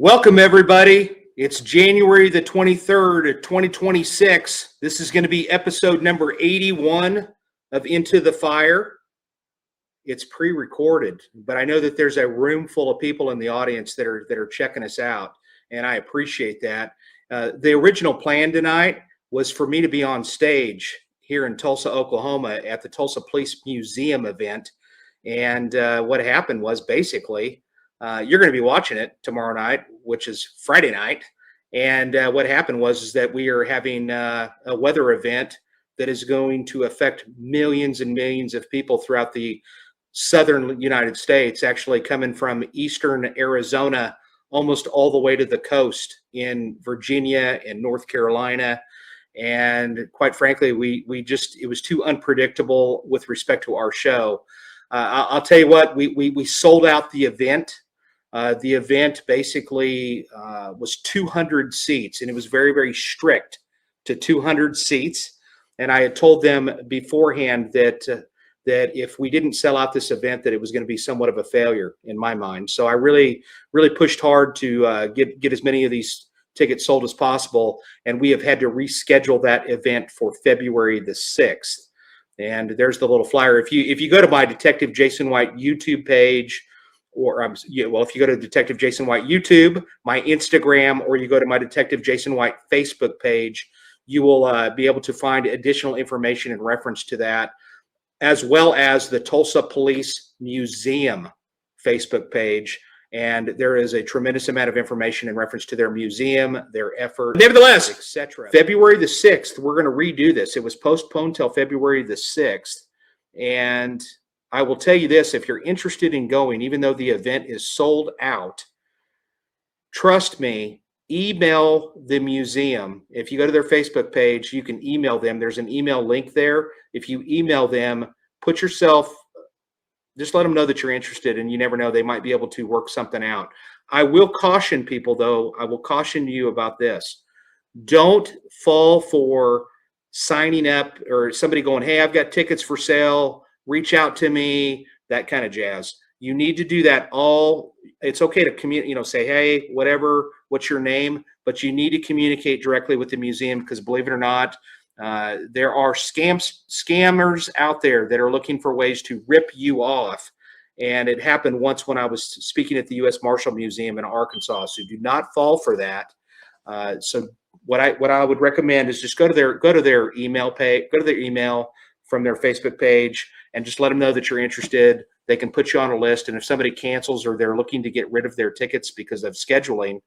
Welcome, everybody. It's January the 23rd, 2026. This is going to be episode number 81 of Into the Fire. It's pre-recorded, but I know that there's a room full of people in the audience that are checking us out, and I appreciate that. The original plan tonight was for me to be on stage here in Tulsa, Oklahoma at the Tulsa Police Museum event, and what happened was basically you're going to be watching it tomorrow night, which is Friday night. And what happened was that we are having a weather event that is going to affect millions and millions of people throughout the southern United States, actually coming from eastern Arizona almost all the way to the coast in Virginia and North Carolina. And quite frankly, it was too unpredictable with respect to our show. I'll tell you what, we sold out the event. The event basically was 200 seats, and it was very, very strict to 200 seats. And I had told them beforehand that if we didn't sell out this event, that it was going to be somewhat of a failure in my mind. So I really, really pushed hard to get as many of these tickets sold as possible. And we have had to reschedule that event for February the 6th. And there's the little flyer. If you go to my Detective Jason White YouTube page, or if you go to Detective Jason White YouTube, my Instagram, or you go to my Detective Jason White Facebook page, you will be able to find additional information in reference to that, as well as the Tulsa Police Museum Facebook page. And there is a tremendous amount of information in reference to their museum, their effort, nevertheless, etc. February the 6th, we're going to redo this. It was postponed till February the 6th. And I will tell you this, if you're interested in going, even though the event is sold out, trust me, email the museum. If you go to their Facebook page, you can email them. There's an email link there. If you email them, just let them know that you're interested, and you never know, they might be able to work something out. I will caution people, though, I will caution you about this. Don't fall for signing up or somebody going, hey, I've got tickets for sale, reach out to me, that kind of jazz. You need to do that it's okay to communicate, say, hey, whatever, what's your name? But you need to communicate directly with the museum, because believe it or not, there are scammers out there that are looking for ways to rip you off. And it happened once when I was speaking at the U.S. Marshal Museum in Arkansas. So do not fall for that. So what I would recommend is just go to their email page, go to their email from their Facebook page, and just let them know that you're interested. They can put you on a list. And if somebody cancels or they're looking to get rid of their tickets because of scheduling,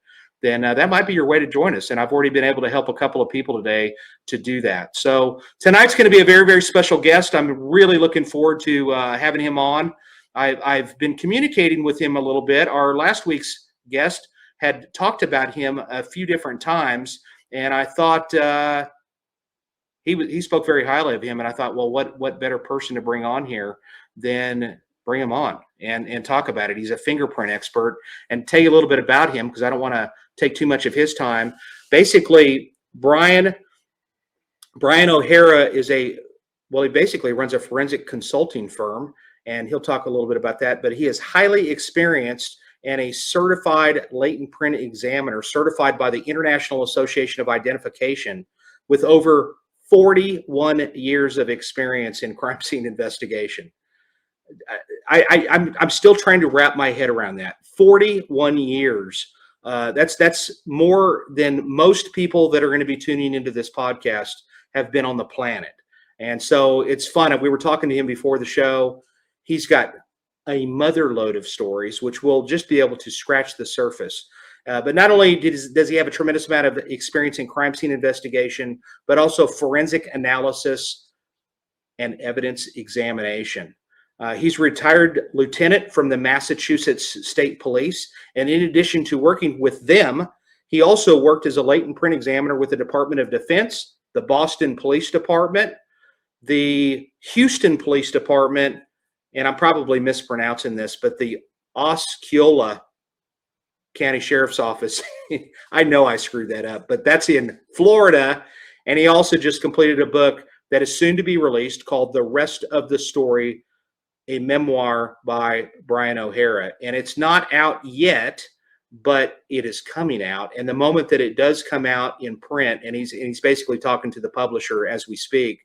then that might be your way to join us. And I've already been able to help a couple of people today to do that. So tonight's going to be a very, very special guest. I'm really looking forward to having him on. I've been communicating with him a little bit. Our last week's guest had talked about him a few different times, and I thought he spoke very highly of him, and I thought, well, what better person to bring on here than bring him on and talk about it. He's a fingerprint expert, and tell you a little bit about him, because I don't want to take too much of his time. Basically, Brian O'Hara he basically runs a forensic consulting firm, and he'll talk a little bit about that. But he is highly experienced and a certified latent print examiner, certified by the International Association of Identification, with over 41 years of experience in crime scene investigation. I'm still trying to wrap my head around that. 41 years. That's more than most people that are going to be tuning into this podcast have been on the planet. And so it's fun. We were talking to him before the show. He's got a mother load of stories, which we'll just be able to scratch the surface. But not only does he have a tremendous amount of experience in crime scene investigation, but also forensic analysis and evidence examination. He's retired lieutenant from the Massachusetts State Police. And in addition to working with them, he also worked as a latent print examiner with the Department of Defense, the Boston Police Department, the Houston Police Department, and I'm probably mispronouncing this, but the Osceola County Sheriff's Office. I know I screwed that up, but that's in Florida. And he also just completed a book that is soon to be released called The Rest of the Story, a memoir by Brian O'Hara. And it's not out yet, but it is coming out. And the moment that it does come out in print, and he's basically talking to the publisher as we speak,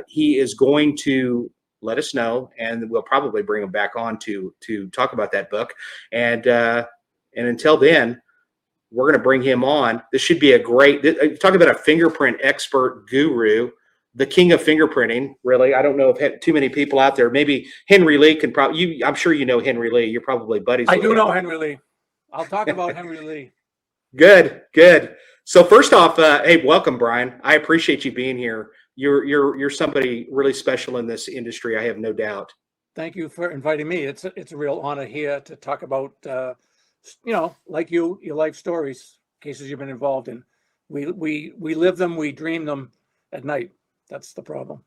he is going to let us know, and we'll probably bring him back on to talk about that book. And until then, we're going to bring him on. This should be a great, talk about a fingerprint expert guru, the king of fingerprinting, really. I don't know if too many people out there. Maybe Henry Lee can probably, I'm sure you know Henry Lee. You're probably buddies with him. I do know Henry Lee. I'll talk about Henry Lee. Good, good. So first off, hey, welcome, Brian. I appreciate you being here. You're somebody really special in this industry, I have no doubt. Thank you for inviting me. It's a real honor here to talk about, like your life stories, cases you've been involved in. We live them, we dream them at night. That's the problem.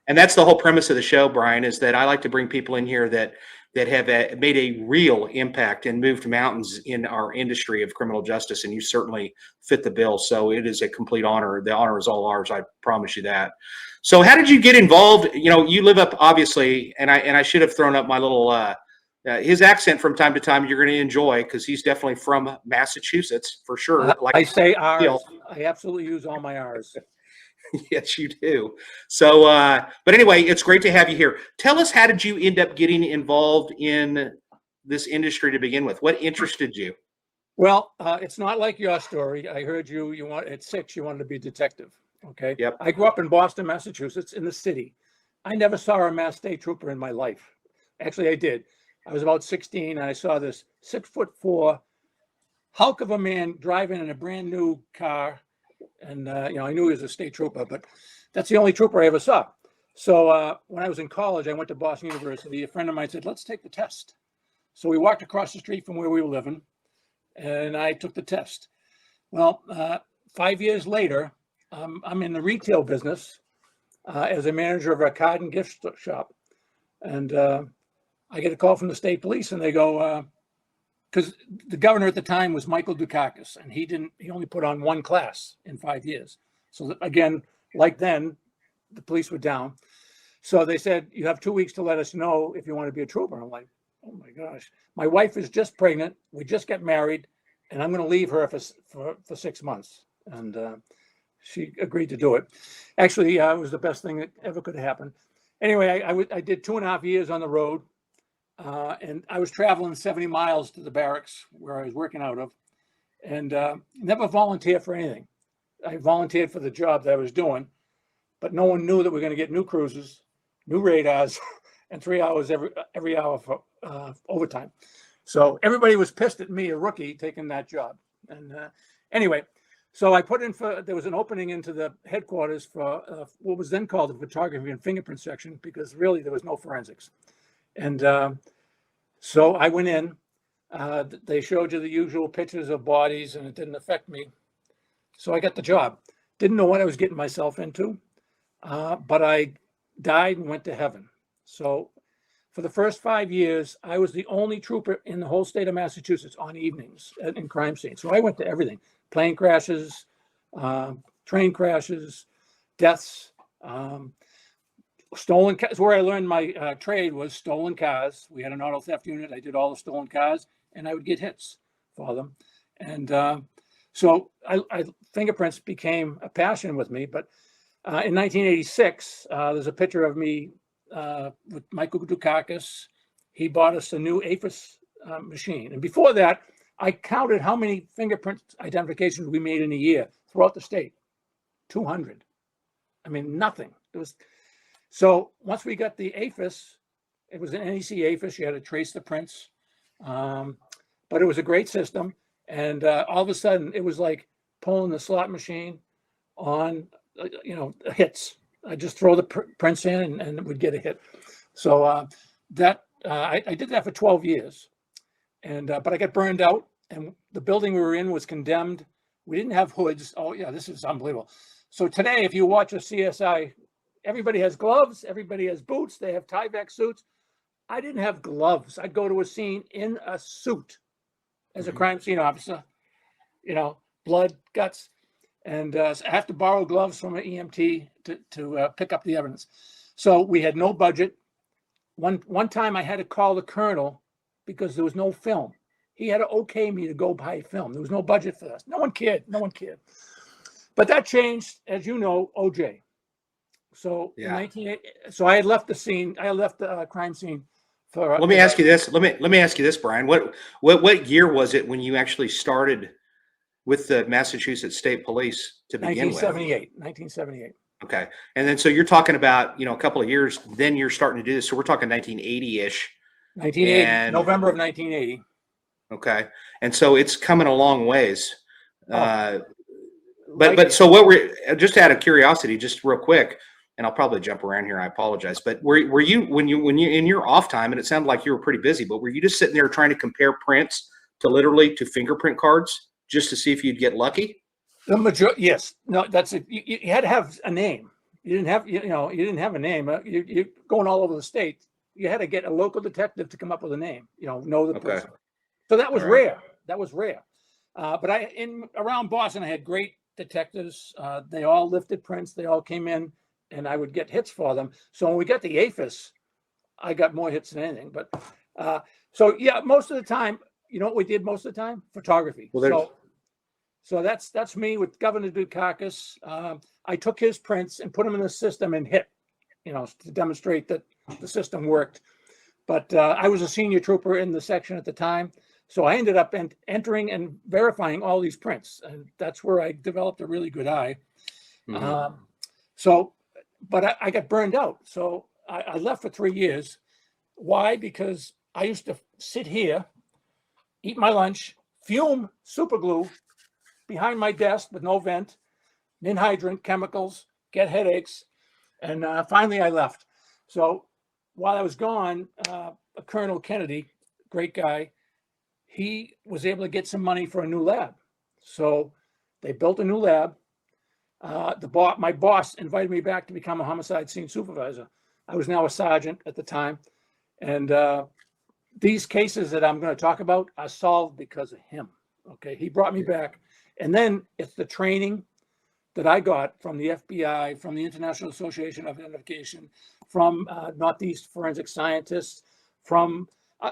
And that's the whole premise of the show, Brian, is that I like to bring people in here that have made a real impact and moved mountains in our industry of criminal justice. And you certainly fit the bill. So it is a complete honor. The honor is all ours. I promise you that. So how did you get involved? You know, you live up, obviously, and I should have thrown up my little, his accent from time to time you're going to enjoy, because he's definitely from Massachusetts for sure. Like I say R's. I absolutely use all my R's. Yes, you do. So, but anyway, it's great to have you here. Tell us, how did you end up getting involved in this industry to begin with? What interested you? Well, it's not like your story. I heard at 6, you wanted to be a detective. Okay. Yep. I grew up in Boston, Massachusetts, in the city. I never saw a Mass State Trooper in my life. Actually, I did. I was about 16 and I saw this 6'4" hulk of a man driving in a brand new car. And, I knew he was a state trooper, but that's the only trooper I ever saw. So when I was in college, I went to Boston University. A friend of mine said, let's take the test. So we walked across the street from where we were living, and I took the test. Well, 5 years later, I'm in the retail business as a manager of a card and gift shop. And I get a call from the state police, and they go, because the governor at the time was Michael Dukakis, and he only put on one class in 5 years. So again, like then, the police were down. So they said, you have 2 weeks to let us know if you want to be a trooper. I'm like, oh my gosh. My wife is just pregnant. We just got married, and I'm going to leave her for 6 months. And she agreed to do it. Actually, it was the best thing that ever could happen. Anyway, I did 2.5 years on the road. And I was traveling 70 miles to the barracks where I was working out of, and never volunteered for anything. I volunteered for the job that I was doing, but no one knew that we were going to get new cruisers, new radars, and 3 hours every hour for overtime. So everybody was pissed at me, a rookie, taking that job. And anyway, so I put in there was an opening into the headquarters for what was then called the photography and fingerprint section, because really there was no forensics. And so I went in, they showed you the usual pictures of bodies, and it didn't affect me. So I got the job. Didn't know what I was getting myself into, but I died and went to heaven. So for the first 5 years, I was the only trooper in the whole state of Massachusetts on evenings in crime scenes. So I went to everything: plane crashes, train crashes, deaths, stolen cars. Where I learned my trade was stolen cars. We had an auto theft unit. I did all the stolen cars, and I would get hits for them. And so fingerprints became a passion with me. But in 1986, there's a picture of me with Michael Dukakis. He bought us a new APHIS machine. And before that, I counted how many fingerprint identifications we made in a year throughout the state. 200. I mean, nothing. It was. So once we got the APHIS, it was an NEC APHIS. You had to trace the prints, but it was a great system. And all of a sudden, it was like pulling the slot machine on, hits. I just throw the prints in and it would get a hit. So I did that for 12 years, and but I got burned out, and the building we were in was condemned. We didn't have hoods. Oh yeah, this is unbelievable. So today, if you watch a CSI, everybody has gloves, everybody has boots, they have Tyvek suits. I didn't have gloves. I'd go to a scene in a suit as a crime scene officer, blood, guts, and I have to borrow gloves from an EMT to pick up the evidence. So we had no budget. One time I had to call the colonel because there was no film. He had to okay me to go buy film. There was no budget for this. No one cared. But that changed, as you know, OJ. So Yeah. so I had left the scene. I left the crime scene for. Let me ask you this. Let me ask you this, Brian. What year was it when you actually started with the Massachusetts State Police to begin with? 1978. Okay. And then so you're talking about, a couple of years, then you're starting to do this. So we're talking 1980-ish. 1980, November of 1980. Okay. And so it's coming a long ways. Right. But so what just out of curiosity, just real quick, and I'll probably jump around here, I apologize, but were you when you in your off time, and it sounded like you were pretty busy, but were you just sitting there trying to compare prints to fingerprint cards just to see if you'd get lucky? The majority, yes. No, that's it. You had to have a name. You didn't have, you didn't have a name. You're going all over the state. You had to get a local detective to come up with a name. Know the person. So that was rare. That was rare. But around Boston, I had great detectives. They all lifted prints. They all came in, and I would get hits for them. So when we got the APHIS, I got more hits than anything. But so yeah, most of the time, you know what we did most of the time? Photography. Well, so that's me with Governor Dukakis. I took his prints and put them in the system and hit, to demonstrate that the system worked. But I was a senior trooper in the section at the time. So I ended up entering and verifying all these prints. And that's where I developed a really good eye. Mm-hmm. But I got burned out. So I left for 3 years. Why? Because I used to sit here, eat my lunch, fume super glue behind my desk with no vent, min hydrant, chemicals, get headaches. And finally I left. So while I was gone, Colonel Kennedy, great guy, he was able to get some money for a new lab. So they built a new lab. My boss invited me back to become a homicide scene supervisor. I was now a sergeant at the time. And these cases that I'm going to talk about are solved because of him. Okay, he brought me back. And then it's the training that I got from the FBI, from the International Association of Identification, from Northeast forensic scientists,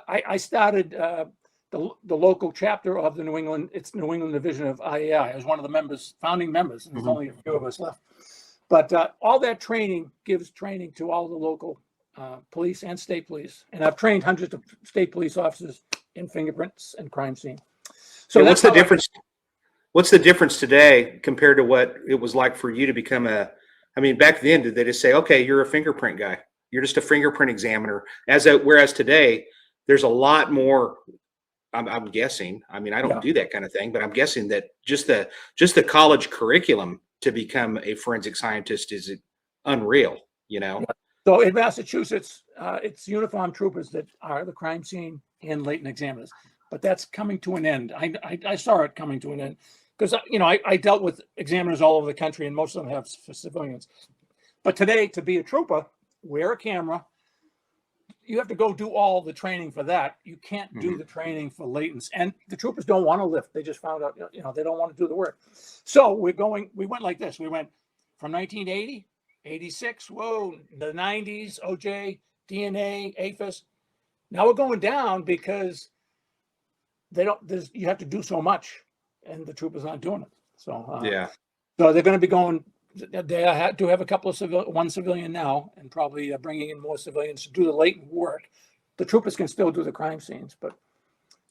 I started the local chapter of the New England division of IAI. I was one of the founding members, and there's only a few of us left. But all that training gives training to all the local police and state police. And I've trained hundreds of state police officers in fingerprints and crime scene. So what's the difference? What's the difference today compared to what it was like for you to become back then, did they just say, okay, you're a fingerprint guy, you're just a fingerprint examiner, whereas today there's a lot more, I'm guessing, I don't do that kind of thing, but I'm guessing that just the college curriculum to become a forensic scientist is unreal, Yeah. So in Massachusetts, it's uniformed troopers that are the crime scene and latent examiners, but that's coming to an end. I saw it coming to an end because, I dealt with examiners all over the country, and most of them have for civilians. But today, to be a trooper, wear a camera. You have to go do all the training for that. You can't do the training for latents. And the troopers don't want to lift. They just found out, they don't want to do the work. So we went like this. We went from 1980, 86, whoa, the 90s, OJ, DNA, APHIS. Now we're going down because you have to do so much, and the troopers aren't doing it. So so they're going to be going. They do have a couple of one civilian now, and probably bringing in more civilians to do the latent work. The troopers can still do the crime scenes, but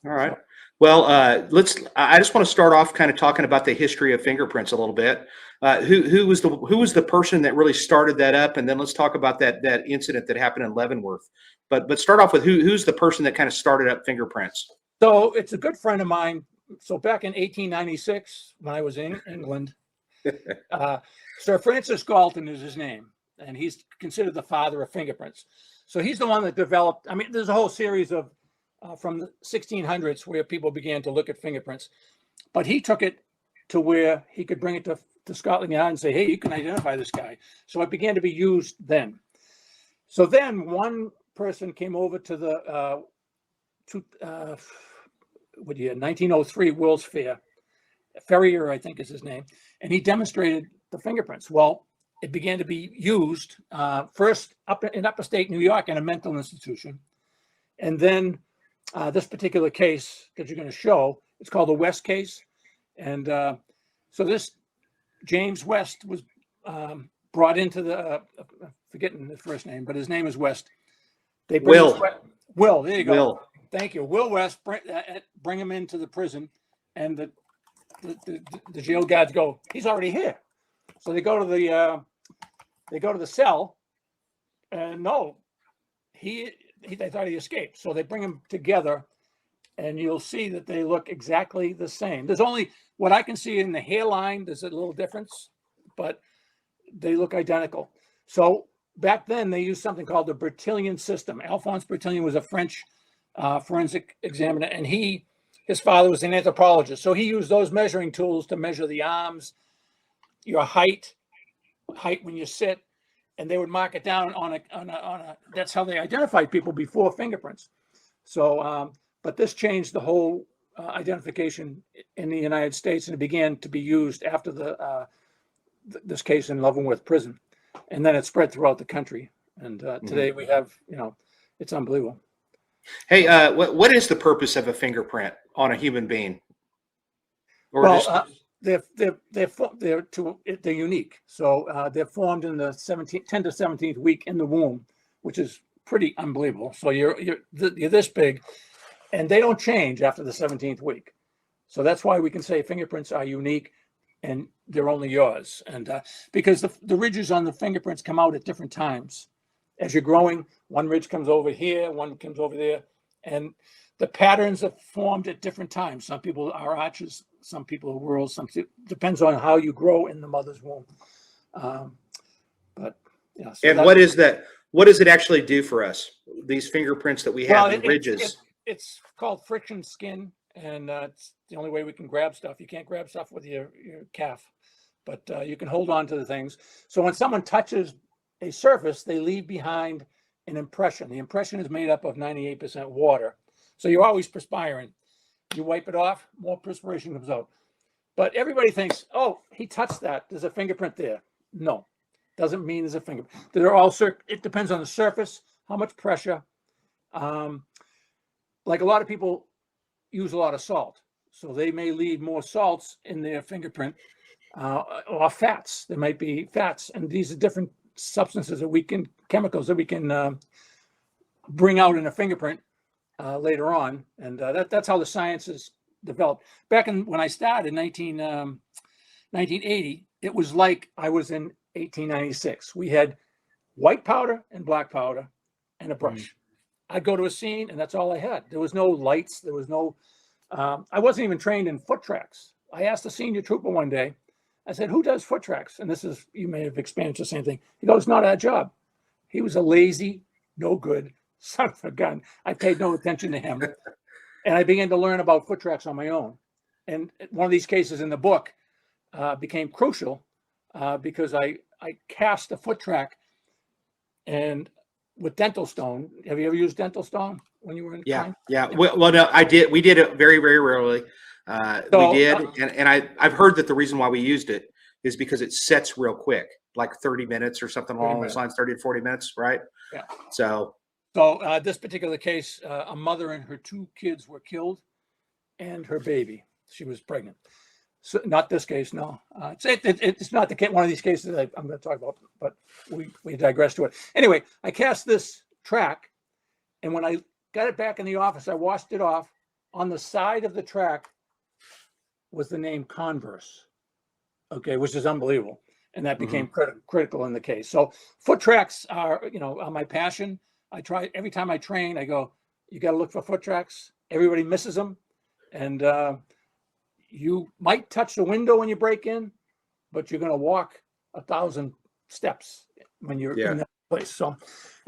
all right. So. Well, I just want to start off kind of talking about the history of fingerprints a little bit. Who was the person that really started that up, and then let's talk about that incident that happened in Leavenworth. But start off with who's the person that kind of started up fingerprints. So it's a good friend of mine. So back in 1896, when I was in England, Sir Francis Galton is his name, and he's considered the father of fingerprints. So he's the one that developed. I mean, there's a whole series of from the 1600s where people began to look at fingerprints, but he took it to where he could bring it to Scotland Yard and say, hey, you can identify this guy. So it began to be used then. So then one person came over to the 1903 World's Fair. Ferrier, I think is his name, and he demonstrated the fingerprints. Well, it began to be used first up in upstate New York in a mental institution, and then this particular case that you're going to show, it's called the West case, and so this James West was brought into the forgetting the first name, but his name is West. They bring Will, there you go. Will. Thank you. Will West, bring him into the prison, and the jail guards go, he's already here. So they go to the cell, and no, they thought he escaped. So they bring him together, and you'll see that they look exactly the same. There's only what I can see in the hairline. There's a little difference, but they look identical. So back then they used something called the Bertillon system. Alphonse Bertillon was a French forensic examiner, and his father was an anthropologist. So he used those measuring tools to measure the arms, your height when you sit, and they would mark it down on a that's how they identified people before fingerprints. So, but this changed the whole identification in the United States, and it began to be used after this case in Leavenworth prison. And then it spread throughout the country. And today we have, it's unbelievable. Hey, what is the purpose of a fingerprint on a human being? Or well, they're unique. So they're formed in the 10 to 17th week in the womb, which is pretty unbelievable. So you're this big, and they don't change after the 17th week. So that's why we can say fingerprints are unique, and they're only yours. And because the ridges on the fingerprints come out at different times. As you're growing, one ridge comes over here, one comes over there, and the patterns are formed at different times. Some people are arches, some people are whorls, depends on how you grow in the mother's womb. But yeah. So and what is that? What does it actually do for us? These fingerprints that we have, the ridges. It's called friction skin, and it's the only way we can grab stuff. You can't grab stuff with your calf, but you can hold on to the things. So when someone touches a surface, they leave behind an impression. The impression is made up of 98% water. So you're always perspiring. You wipe it off, more perspiration comes out. But everybody thinks, oh, he touched that. There's a fingerprint there. No, doesn't mean there's a fingerprint. It depends on the surface, how much pressure. Like a lot of people use a lot of salt. So they may leave more salts in their fingerprint or fats. There might be fats. And these are different substances chemicals that we can bring out in a fingerprint later on. And that's how the science is developed. Back when I started in 1980, it was like I was in 1896. We had white powder and black powder and a brush. I'd go to a scene and that's all I had. There was no lights. There was no, I wasn't even trained in foot tracks. I asked the senior trooper one day, I said, who does foot tracks? And you may have experienced the same thing. He goes, it's not our job. He was a lazy, no good son of a gun. I paid no attention to him. And I began to learn about foot tracks on my own. And one of these cases in the book became crucial because I cast a foot track and with dental stone. Have you ever used dental stone when you were in? Yeah. Well, no, I did. We did it very, very rarely. We did, and I've heard that the reason why we used it is because it sets real quick, like 30 minutes or something along those lines, 30 to 40 minutes, right? Yeah. So this particular case, a mother and her 2 kids were killed, and her baby. She was pregnant. So not this case, no. It's not one of these cases that I'm going to talk about, but we digress to it. Anyway, I cast this track, and when I got it back in the office, I washed it off. On the side of the track was the name Converse, okay, which is unbelievable. And that became critical in the case. So foot tracks are my passion. Every time I train, I go, you got to look for foot tracks. Everybody misses them. And you might touch the window when you break in, but you're going to walk 1,000 steps when you're in that place. So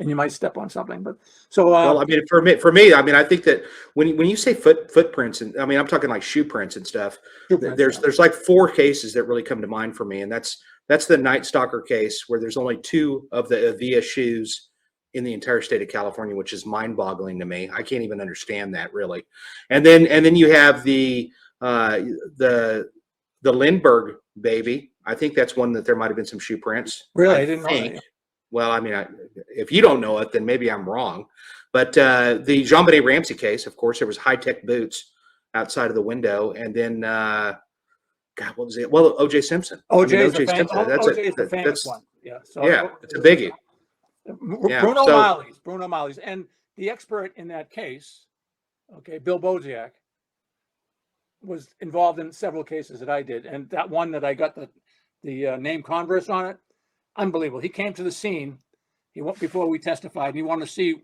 and you might step on something. But so Well, I mean, for me, I mean, I think that when you say footprints, and I mean, I'm talking like shoe prints and stuff. There's like 4 cases that really come to mind for me, and that's the Night Stalker case, where there's only 2 of the Avia shoes in the entire state of California, which is mind-boggling to me. I can't even understand that, really. And then you have the Lindbergh baby. I think that's one that there might have been some shoe prints. really, I didn't know that. Well, I mean, if you don't know it, then maybe I'm wrong. But the JonBenet Ramsey case, of course, there was high-tech boots outside of the window, and then God, what was it? Well, O.J. Simpson. O.J.'s O.J. Simpson. the famous one. Yeah. So yeah, it's a biggie. Yeah, Bruno Mali's, and the expert in that case, okay, Bill Boziak, was involved in several cases that I did, and that one that I got the name Converse on it, unbelievable. He came to the scene. He went before we testified, and he wanted to see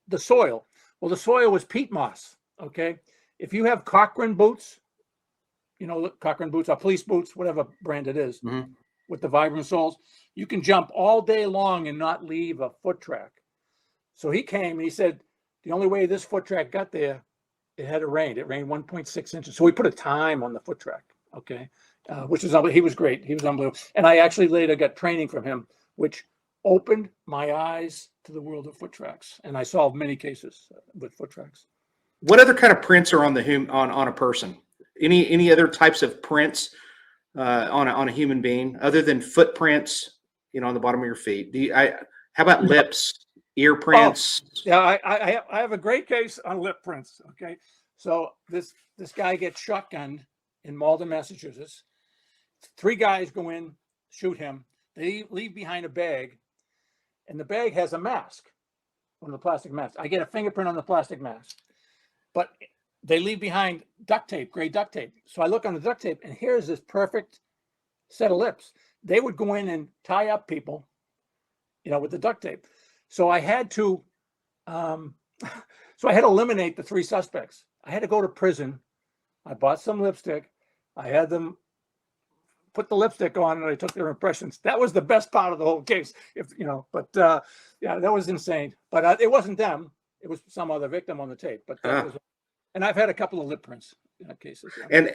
the soil. Well, the soil was peat moss. Okay, if you have Cochrane boots, you know, Cochrane boots or police boots, whatever brand it is, with the Vibram soles, you can jump all day long and not leave a foot track. So he came and he said, the only way this foot track got there, it had rained. It rained 1.6 inches. So we put a time on the foot track. Okay. Which is, he was great. He was unbelievable. And I actually later got training from him, which opened my eyes to the world of foot tracks. And I solved many cases with foot tracks. What other kind of prints are on on a person? Any other types of prints on a human being other than footprints, you know, on the bottom of your feet? How about lips, ear prints? Oh, yeah, I have a great case on lip prints. Okay, so this guy gets shotgunned in Malden, Massachusetts. 3 guys go in, shoot him. They leave behind a bag, and the bag has a mask, one of the plastic masks. I get a fingerprint on the plastic mask, but they leave behind duct tape, gray duct tape. So I look on the duct tape, and here's this perfect set of lips. They would go in and tie up people, you know, with the duct tape. So I had to, eliminate the 3 suspects. I had to go to prison. I bought some lipstick. I had them put the lipstick on, and I took their impressions. That was the best part of the whole case, yeah, that was insane. But it wasn't them. It was some other victim on the tape. But that was, and I've had a couple of lip prints cases. Yeah. And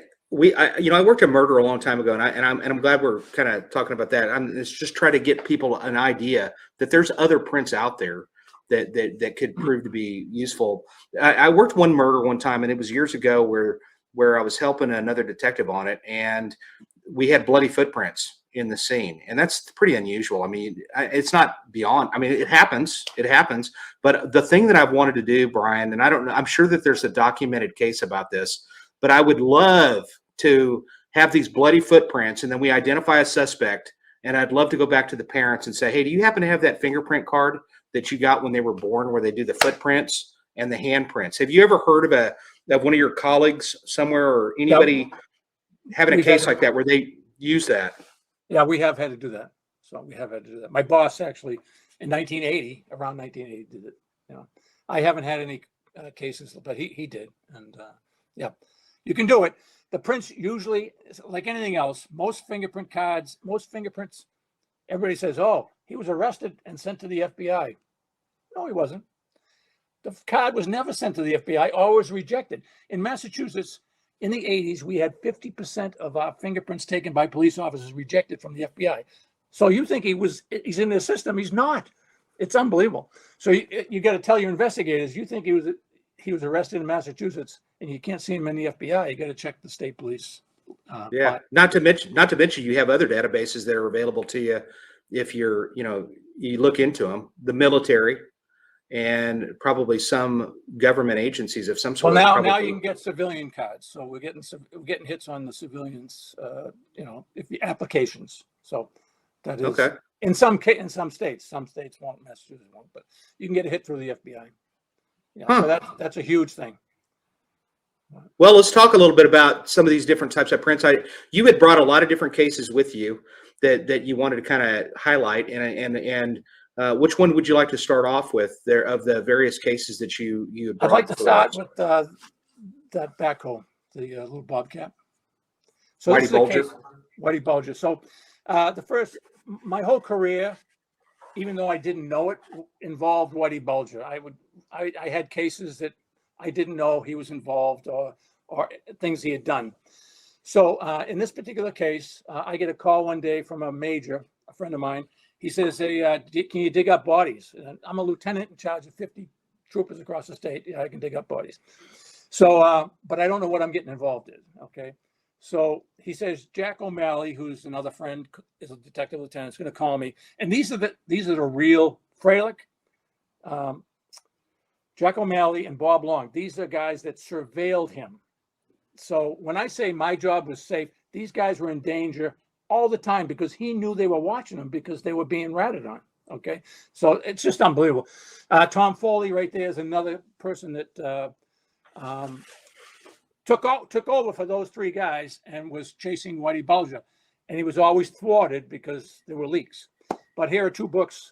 I worked a murder a long time ago, and I'm glad we're kind of talking about that. It's just try to get people an idea that there's other prints out there that could prove to be useful. I worked one murder one time, and it was years ago where I was helping another detective on it, and we had bloody footprints in the scene, and that's pretty unusual. I mean, it's not beyond. I mean, it happens. But the thing that I've wanted to do, Brian, and I don't know, I'm sure that there's a documented case about this, but I would love to have these bloody footprints, and then we identify a suspect, and I'd love to go back to the parents and say, hey, do you happen to have that fingerprint card that you got when they were born, where they do the footprints and the handprints? Have you ever heard of one of your colleagues somewhere, or anybody having a case like that where they use that? Yeah, we have had to do that. So we have had to do that. My boss actually in around 1980 did it. You know, I haven't had any cases, but he did. And yeah, you can do it. The prints usually, like anything else, most fingerprints, everybody says, oh, he was arrested and sent to the FBI. No, he wasn't. The card was never sent to the FBI, always rejected. In Massachusetts, in the 80s, we had 50% of our fingerprints taken by police officers rejected from the FBI. So you think he's in the system. He's not. It's unbelievable. So you got to tell your investigators, you think he was arrested in Massachusetts and you can't see him in the FBI, you got to check the state police. Yeah. Not to mention you have other databases that are available to you if you look into them, the military, and probably some government agencies of some sort. Well, now you can get civilian cards. So we're getting hits on the civilians, if the applications. So that is okay. In some states. Some states won't, Massachusetts won't, but you can get a hit through the FBI. Yeah, so that's a huge thing. Well, let's talk a little bit about some of these different types of prints. You had brought a lot of different cases with you that you wanted to kind of highlight, and which one would you like to start off with there of the various cases that you had brought? I'd like to start with that backhoe, the little bobcat. So Whitey Bulger. Whitey Bulger. So my whole career even though I didn't know it, involved Whitey Bulger. I had cases that I didn't know he was involved, or things he had done. So in this particular case, I get a call one day from a major, a friend of mine. He says, "Hey, can you dig up bodies?" And I'm a lieutenant in charge of 50 troopers across the state. Yeah, I can dig up bodies. So, but I don't know what I'm getting involved in. Okay. So he says, Jack O'Malley, who's another friend, is a detective lieutenant, is going to call me. And these are the real Freilich, Jack O'Malley, and Bob Long. These are guys that surveilled him. So when I say my job was safe, these guys were in danger all the time because he knew they were watching him because they were being ratted on. Okay. So it's just unbelievable. Tom Foley right there is another person that took over for those three guys and was chasing Whitey Bulger. And he was always thwarted because there were leaks. But here are two books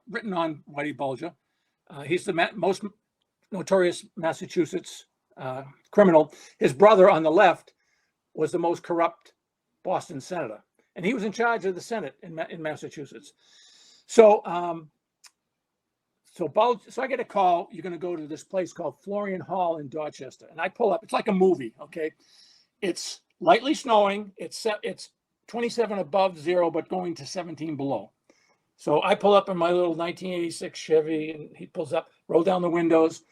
written on Whitey Bulger. He's the most notorious Massachusetts criminal. His brother on the left was the most corrupt Boston senator. And he was in charge of the Senate in Massachusetts. So, so I get a call. You're going to go to this place called Florian Hall in Dorchester. And I pull up. It's like a movie, okay? It's lightly snowing. It's 27 above zero, but going to 17 below. So I pull up in my little 1986 Chevy, and he pulls up, roll down the windows,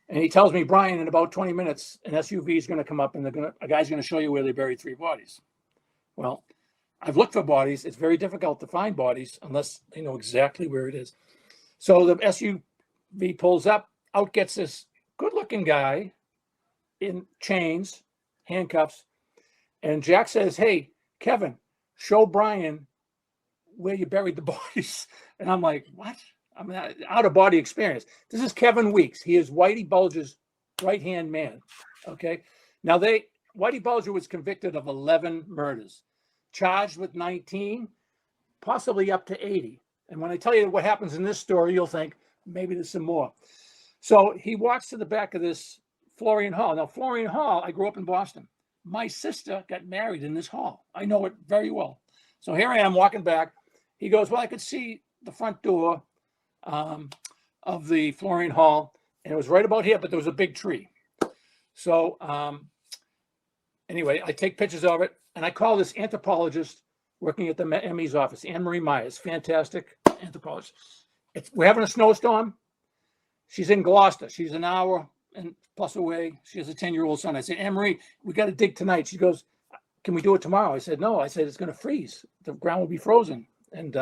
and he tells me, Brian, in about 20 minutes, an SUV is going to come up, and a guy's going to show you where they buried 3 bodies. Well, I've looked for bodies. It's very difficult to find bodies unless they know exactly where it is. So the SUV pulls up, out gets this good-looking guy in chains, handcuffs, and Jack says, hey, Kevin, show Brian where you buried the bodies. And I'm like, what? I'm out-of-body experience. This is Kevin Weeks. He is Whitey Bulger's right-hand man, okay? Now, Whitey Bulger was convicted of 11 murders, charged with 19, possibly up to 80. And when I tell you what happens in this story, you'll think maybe there's some more. So he walks to the back of this Florian Hall. Now, Florian Hall, I grew up in Boston. My sister got married in this hall. I know it very well. So here I am walking back. He goes, well, I could see the front door of the Florian Hall, and it was right about here, but there was a big tree. So anyway, I take pictures of it, and I call this anthropologist working at the ME's office, Anne-Marie Myers, fantastic anthropologist. We're having a snowstorm. She's in Gloucester. She's an hour and plus away. She has a 10-year-old son. I said, Anne-Marie, we got to dig tonight. She goes, can we do it tomorrow? I said, no. I said, it's going to freeze. The ground will be frozen. And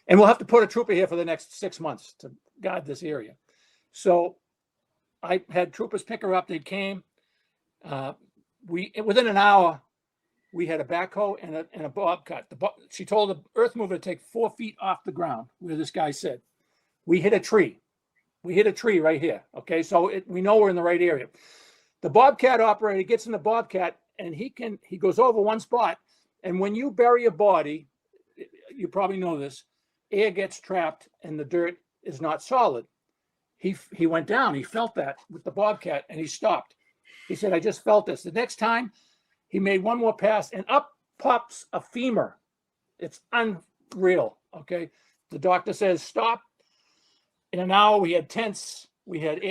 we'll have to put a trooper here for the next 6 months to guard this area. So I had troopers pick her up. They came. Within an hour, we had a backhoe and a bobcat. She told the earth mover to take 4 feet off the ground where this guy said. We hit a tree. We hit a tree right here. Okay, so we know we're in the right area. The bobcat operator gets in the bobcat, and he goes over one spot. And when you bury a body, you probably know this, air gets trapped and the dirt is not solid. He went down. He felt that with the bobcat, and he stopped. He said, I just felt this. The next time, he made one more pass, and up pops a femur. It's unreal, okay? The doctor says, stop. In an hour, we had tents, we had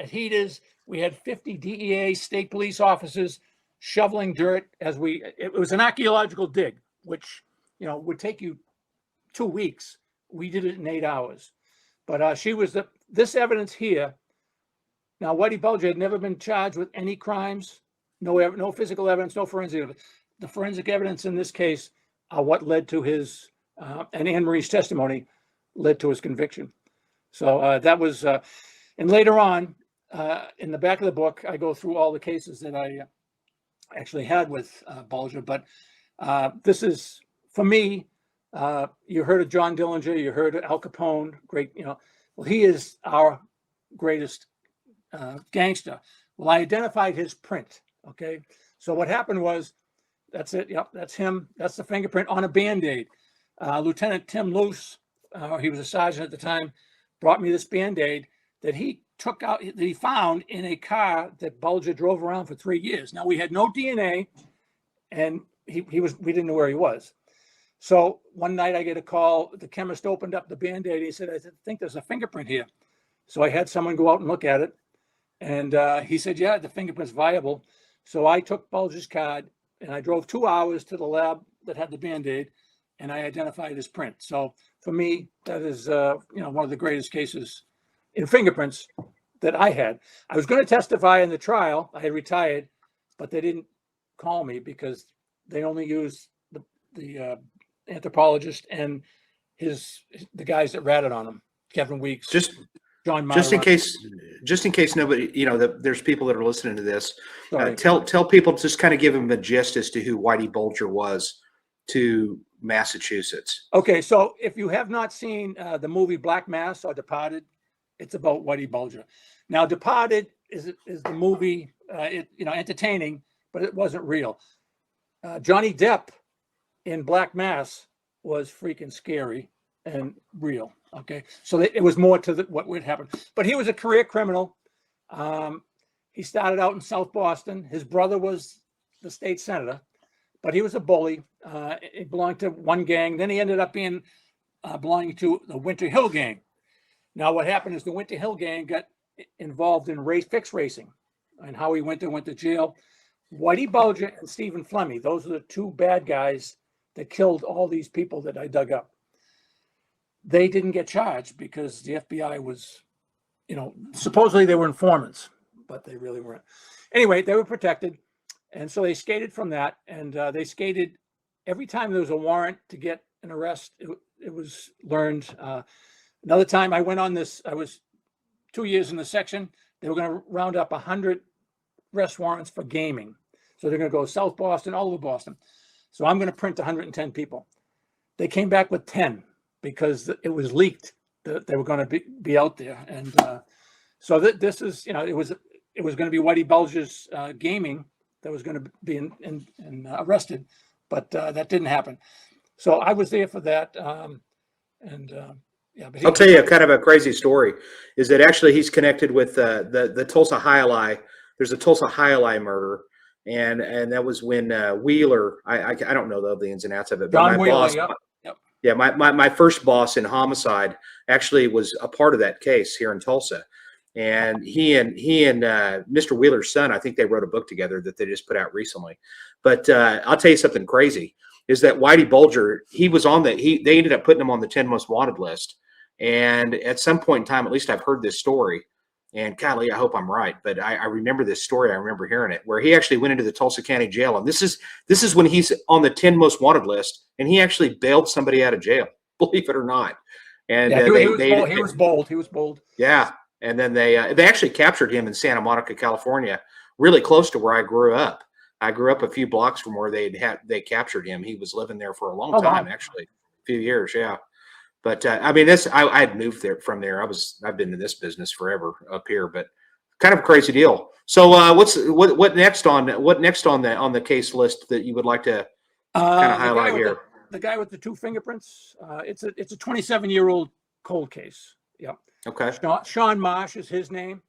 heaters, we had 50 DEA state police officers shoveling dirt it was an archaeological dig, which, would take you 2 weeks. We did it in 8 hours. But she was this evidence here. Now, Whitey Bulger had never been charged with any crimes, no physical evidence, no forensic evidence. The forensic evidence in this case are what led to his, and Anne-Marie's testimony led to his conviction. So that was, and later on, in the back of the book, I go through all the cases that I actually had with Bulger. But this is, for me, you heard of John Dillinger, you heard of Al Capone, great, well, he is our greatest gangster. Well, I identified his print, okay? So what happened was, that's it, yep, that's him, that's the fingerprint on a Band-Aid. Lieutenant Tim Luce, he was a sergeant at the time, brought me this Band-Aid that he took out, that he found in a car that Bulger drove around for 3 years. Now, we had no DNA, and we didn't know where he was. So one night I get a call. The chemist opened up the Band-Aid. He said, I think there's a fingerprint here. So I had someone go out and look at it. And he said, yeah, the fingerprint's viable. So I took Bulger's card and I drove 2 hours to the lab that had the Band-Aid, and I identified his print. So for me, that is one of the greatest cases in fingerprints that I had. I was going to testify in the trial. I had retired, but they didn't call me because they only used the anthropologist and the guys that ratted on him, Kevin Weeks, John Just in Martin. case nobody, there's people that are listening to this. Tell people, just kind of give them a gist as to who Whitey Bulger was to Massachusetts. Okay, so if you have not seen the movie Black Mass or Departed, it's about Whitey Bulger. Now, Departed is the movie, entertaining, but it wasn't real. Johnny Depp in Black Mass was freaking scary and real. Okay, so it was more to what would happen. But he was a career criminal. He started out in South Boston. His brother was the state senator, but he was a bully. He belonged to one gang. Then he ended up belonging to the Winter Hill gang. Now, what happened is the Winter Hill gang got involved in fixed racing, and Howie Winter went to jail. Whitey Bulger and Stephen Fleming, those are the two bad guys that killed all these people that I dug up. They didn't get charged because the FBI was, supposedly they were informants, but they really weren't. Anyway, they were protected. And so they skated from that. And they skated every time there was a warrant to get an arrest, it was learned. Another time I went on this, I was 2 years in the section. They were going to round up 100 arrest warrants for gaming. So they're going to go South Boston, all over Boston. So I'm going to print 110 people. They came back with 10. Because it was leaked that they were going to be out there, and so this is, it was going to be Whitey Bulger's gaming that was going to be arrested, but that didn't happen. So I was there for that, But I'll tell you kind of a crazy story. Is that actually he's connected with the Tulsa Hialeah? There's a Tulsa Hialeah murder, and that was when Wheeler. I don't know the ins and outs of it, but John Wheeler, yep. Yeah, my first boss in homicide actually was a part of that case here in Tulsa, and he and Mr. Wheeler's son, I think they wrote a book together that they just put out recently. But I'll tell you something crazy is that Whitey Bulger, he was on they ended up putting him on the 10 most wanted list, and at some point in time, at least I've heard this story. And golly, I hope I'm right, but I remember this story. I remember hearing it, where he actually went into the Tulsa County Jail, and this is when he's on the 10 most wanted list, and he actually bailed somebody out of jail, believe it or not. And he was bold. He was bold. Yeah, and then they actually captured him in Santa Monica, California, really close to where I grew up. I grew up a few blocks from where they captured him. He was living there for a long time, actually, a few years. Yeah. But I mean, I had moved from there. I've been in this business forever up here, but kind of a crazy deal. So what next on the case list that you would like to kind of highlight here? The guy with the two fingerprints. It's a 27-year-old cold case. Yeah. Okay. Sean Marsh is his name.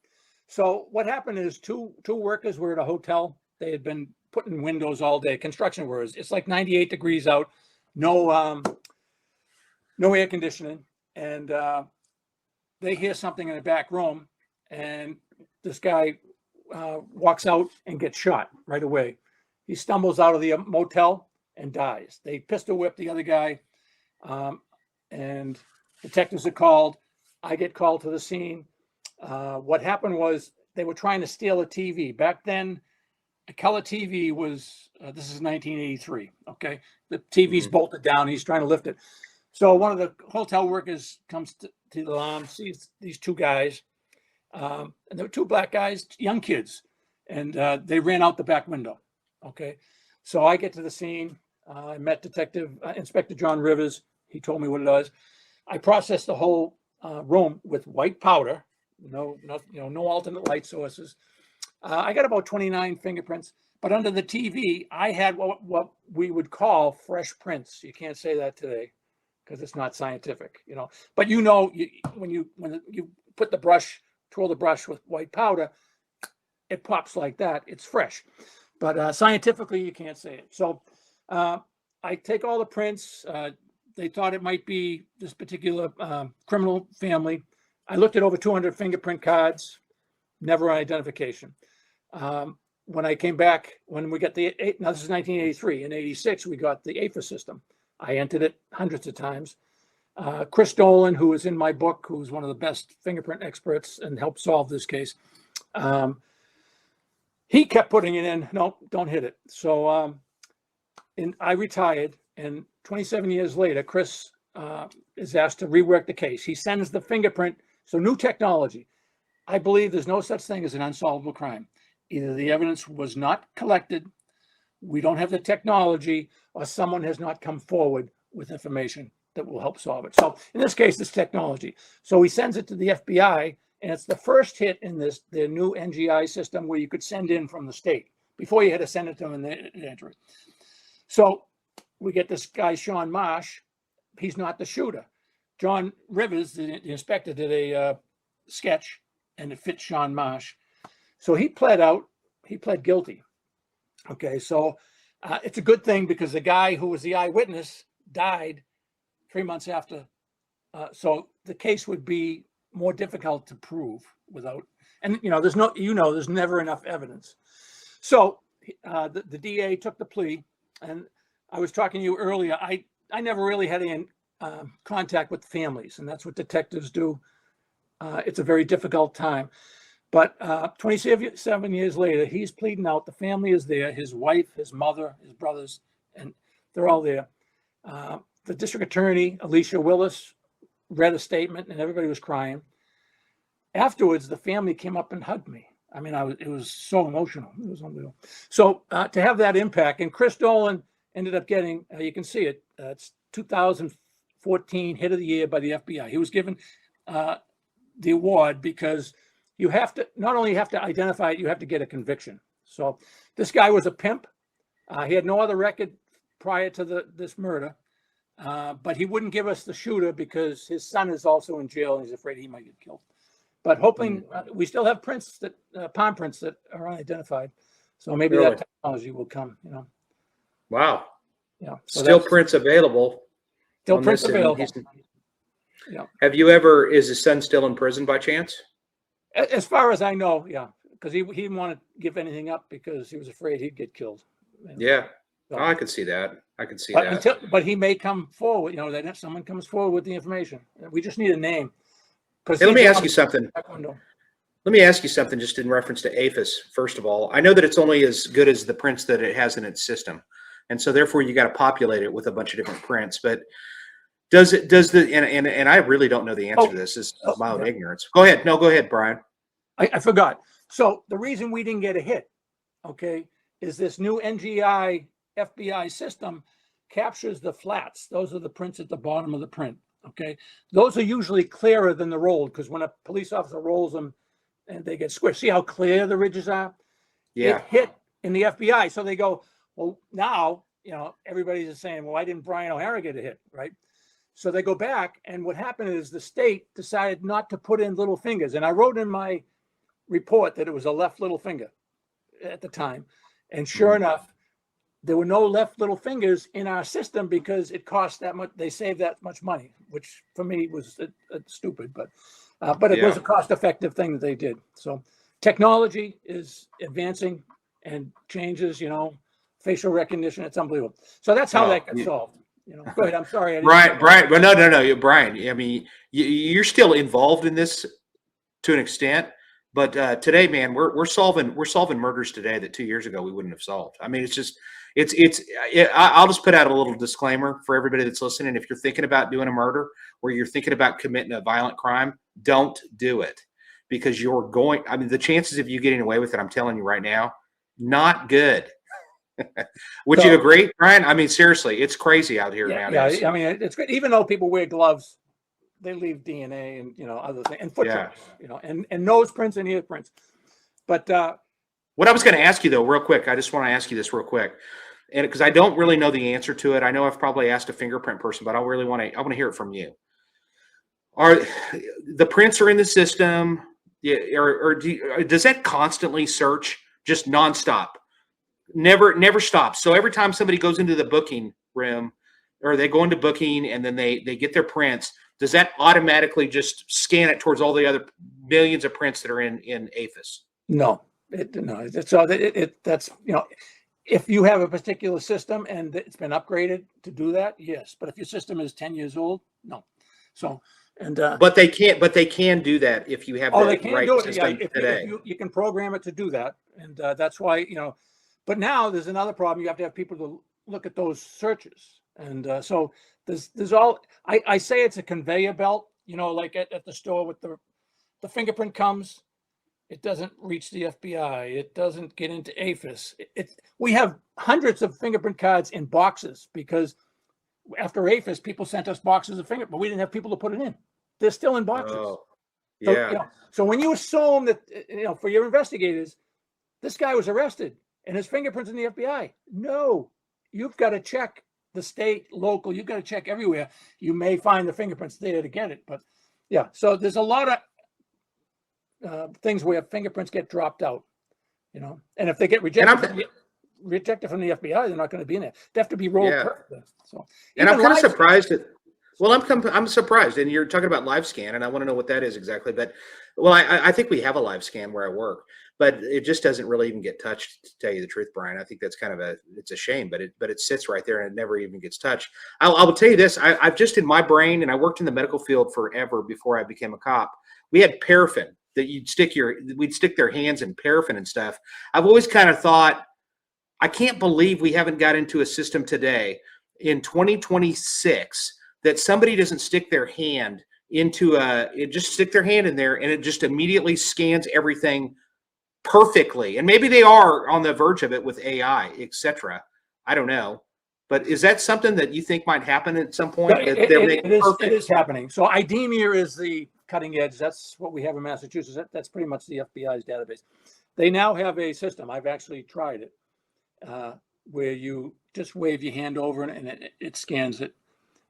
So what happened is two workers were at a hotel. They had been putting windows all day, construction workers. It's like 98 degrees out. No air conditioning, and they hear something in the back room, and this guy walks out and gets shot right away. He stumbles out of the motel and dies. They pistol whip the other guy, and detectives are called. I get called to the scene. What happened was they were trying to steal a TV. Back then, a color TV was, this is 1983, okay? The TV's bolted down. He's trying to lift it. So one of the hotel workers comes to the alarm, sees these two guys, and there were two black guys, young kids, and they ran out the back window. Okay, so I get to the scene. I met Inspector John Rivers. He told me what it was. I processed the whole room with white powder. No alternate light sources. I got about 29 fingerprints, but under the TV, I had what we would call fresh prints. You can't say that today, because it's not scientific, But when you put twirl the brush with white powder, it pops like that. It's fresh, but scientifically you can't say it. So I take all the prints. They thought it might be this particular criminal family. I looked at over 200 fingerprint cards, never an identification. When I came back, when we got now this is 1983. In 86, we got the AFA system. I entered it hundreds of times. Chris Dolan, who was in my book, who's one of the best fingerprint experts and helped solve this case, he kept putting it in. No, don't hit it. So I retired, and 27 years later, Chris is asked to rework the case. He sends the fingerprint. So new technology. I believe there's no such thing as an unsolvable crime. Either the evidence was not collected, we don't have the technology, or someone has not come forward with information that will help solve it. So in this case, it's technology. So he sends it to the FBI, and it's the first hit in the new NGI system where you could send in from the state. Before you had to send it to them and they enter it. So we get this guy, Sean Marsh. He's not the shooter. John Rivers, the inspector, did a sketch, and it fit Sean Marsh. So he pled guilty. Okay, so it's a good thing because the guy who was the eyewitness died 3 months after. So the case would be more difficult to prove without, and there's never enough evidence. So the DA took the plea, and I was talking to you earlier. I never really had any contact with families, and that's what detectives do. It's a very difficult time. But 27 years later, he's pleading out. The family is there, his wife, his mother, his brothers, and they're all there. The district attorney, Alicia Willis, read a statement, and everybody was crying. Afterwards, the family came up and hugged me. I mean, it was so emotional. It was unbelievable. So to have that impact, and Chris Dolan ended up getting, you can see it, it's 2014 hit of the year by the FBI. He was given the award because you have to not only have to identify it, you have to get a conviction. So this guy was a pimp. He had no other record prior to this murder, but he wouldn't give us the shooter because his son is also in jail and he's afraid he might get killed. But hoping we still have prints palm prints that are unidentified. So maybe that technology will come. Wow. Yeah. So still prints available. Still prints available. Yeah. Have you ever? Is his son still in prison by chance? As far as I know, yeah, because he didn't want to give anything up because he was afraid he'd get killed. Yeah, so, I could see that. I could see that. But he may come forward. That if someone comes forward with the information, we just need a name. Hey, let me ask you something. Let me ask you something, just in reference to APHIS. First of all, I know that it's only as good as the prints that it has in its system, and so therefore you got to populate it with a bunch of different prints. But and I really don't know the answer to this. This is my own ignorance. Go ahead. No, go ahead, Brian. I forgot. So the reason we didn't get a hit, is this new NGI FBI system captures the flats. Those are the prints at the bottom of the print. Those are usually clearer than the rolled, because when a police officer rolls them and they get squished, see how clear the ridges are? Yeah. It hit in the FBI. So they go, well, now, everybody's just saying, well, why didn't Brian O'Hara get a hit, right? So they go back, and what happened is the state decided not to put in little fingers. And I wrote in my report that it was a left little finger at the time. And sure enough, there were no left little fingers in our system because it cost that much. They saved that much money, which for me was stupid, but it was a cost-effective thing that they did. So technology is advancing and changes, facial recognition. It's unbelievable. So that's how that got solved. Go ahead. I'm sorry. Brian. Well, no. Brian. I mean, you're still involved in this to an extent. But today, man, we're solving murders today that 2 years ago we wouldn't have solved. I mean, I'll just put out a little disclaimer for everybody that's listening. If you're thinking about doing a murder or you're thinking about committing a violent crime, don't do it, because the chances of you getting away with it, I'm telling you right now, not good. Would you agree, Brian? I mean, seriously, it's crazy out here nowadays. Yeah, I mean, it's great. Even though people wear gloves, they leave DNA and other things, and foot tracks, and nose prints and ear prints. But what I was going to ask you though, real quick, I just want to ask you this real quick, and because I don't really know the answer to it. I know I've probably asked a fingerprint person, but I want to hear it from you. Are the prints are in the system, or does that constantly search just nonstop? Never stops. So every time somebody goes into the booking room, or they go into booking and then they get their prints, does that automatically just scan it towards all the other millions of prints that are in APHIS? No, that's, if you have a particular system and it's been upgraded to do that, yes. But if your system is 10 years old, no. So, and but they can do that if you have they the can right do it. system Yeah, today. you can program it to do that, and that's why, But now there's another problem. You have to have people to look at those searches, and so there's all. I say it's a conveyor belt. Like at the store with the fingerprint comes. It doesn't reach the FBI. It doesn't get into APHIS. We have hundreds of fingerprint cards in boxes because after APHIS, people sent us boxes of fingerprint, but we didn't have people to put it in. They're still in boxes. Oh, So, yeah. So when you assume that, for your investigators, this guy was arrested and his fingerprints in the FBI. No, you've got to check the state, local. You've got to check everywhere. You may find the fingerprints there to get it, but yeah. So there's a lot of things where fingerprints get dropped out, and if they get rejected from the FBI, they're not going to be in it. They have to be rolled perfectly. So, and I'm kind of surprised that. Well, I'm surprised, and you're talking about live scan, and I want to know what that is exactly. But I think we have a live scan where I work, but it just doesn't really even get touched. To tell you the truth, Brian, I think that's kind of it's a shame, but it sits right there and it never even gets touched. I will tell you this: I've just in my brain, and I worked in the medical field forever before I became a cop. We had paraffin that we'd stick their hands in paraffin and stuff. I've always kind of thought, I can't believe we haven't got into a system today in 2026 that somebody doesn't stick their hand just stick their hand in there and it just immediately scans everything perfectly. And maybe they are on the verge of it with AI, etc. I don't know. But is that something that you think might happen at some point? It is happening. So IDEMIA is the cutting edge. That's what we have in Massachusetts. That's pretty much the FBI's database. They now have a system. I've actually tried it, where you just wave your hand over and it scans it.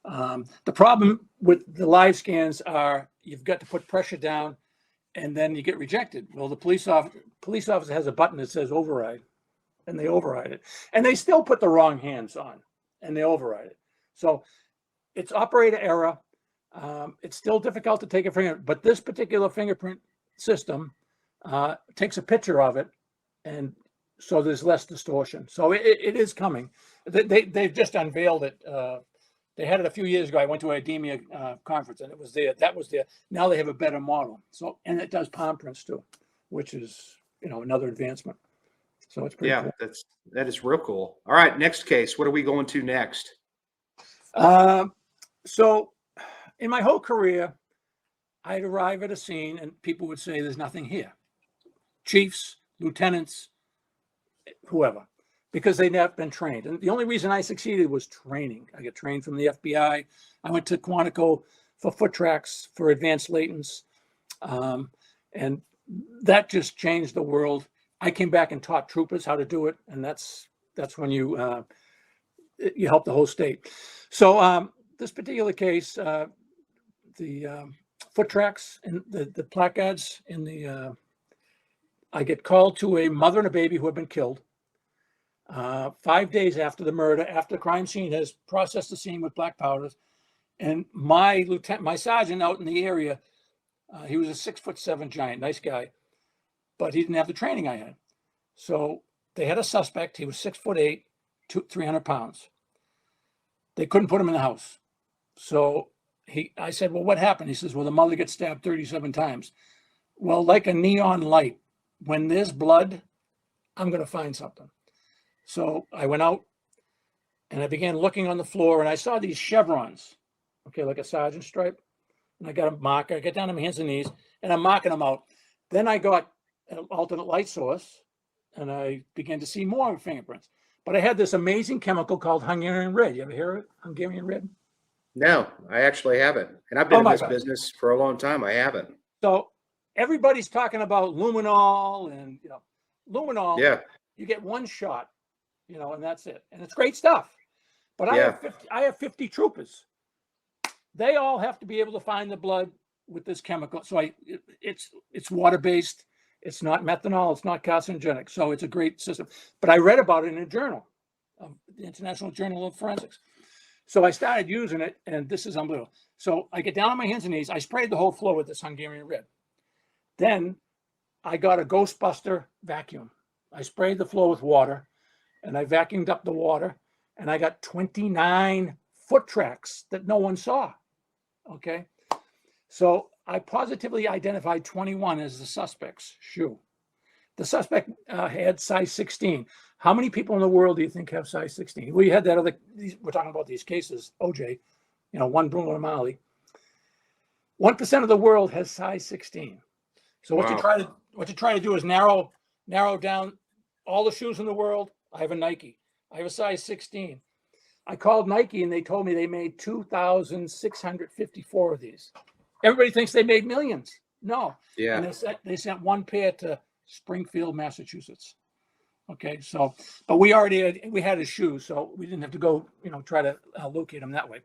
The problem with the live scans are you've got to put pressure down and then you get rejected. Well, the police officer has a button that says override, and they override it. And they still put the wrong hands on and they override it. So it's operator error. It's still difficult to take a fingerprint, but this particular fingerprint system takes a picture of it, and so there's less distortion. So it is coming. They've just unveiled it. They had it a few years ago. I went to a IDEMIA conference, and it was there. That was there. Now they have a better model. So, and it does palm prints too, which is another advancement. So it's pretty cool. That is real cool. All right, next case. What are we going to next? So in my whole career, I'd arrive at a scene and people would say, "There's nothing here." Chiefs, lieutenants, whoever, because they'd not been trained. And the only reason I succeeded was training. I got trained from the FBI. I went to Quantico for foot tracks for advanced latents. And that just changed the world. I came back and taught troopers how to do it. And that's when you help the whole state. So this particular case, the foot tracks and the placards in the, I get called to a mother and a baby who have been killed. 5 days after the murder, after the crime scene has processed the scene with black powders, and my sergeant out in the area, he was a 6'7" giant, nice guy, but he didn't have the training I had. So they had a suspect. He was 6'8", 300 pounds. They couldn't put him in the house. So I said, "Well, what happened?" He says, "Well, the mother gets stabbed 37 times. Well, like a neon light, when there's blood, I'm going to find something. So I went out and I began looking on the floor, and I saw these chevrons, okay, like a sergeant stripe. And I got a marker. I get down on my hands and knees, and I'm marking them out. Then I got an alternate light source, and I began to see more fingerprints. But I had this amazing chemical called Hungarian red. You ever hear of it? Hungarian red? No, I actually haven't. And I've been in this business for a long time. I haven't. So everybody's talking about luminol and, luminol. Yeah. You get one shot, and that's it. And it's great stuff. But I have 50 troopers. They all have to be able to find the blood with this chemical. So it's water-based. It's not methanol. It's not carcinogenic. So it's a great system. But I read about it in a journal, the International Journal of Forensics. So I started using it, and this is unbelievable. So I get down on my hands and knees. I sprayed the whole floor with this Hungarian red. Then I got a Ghostbuster vacuum. I sprayed the floor with water, and I vacuumed up the water, and I got 29 foot tracks that no one saw. Okay. So I positively identified 21 as the suspect's shoe. The suspect had size 16. How many people in the world do you think have size 16? We had that we're talking about these cases, OJ, one Bruno and Molly. 1% of the world has size 16. So what you try to do is narrow down all the shoes in the world. I have a Nike. I have a size 16. I called Nike and they told me they made 2,654 of these. Everybody thinks they made millions. No. Yeah. And they sent one pair to Springfield, Massachusetts. Okay. So, but we had his shoes, so we didn't have to go, try to locate them that way.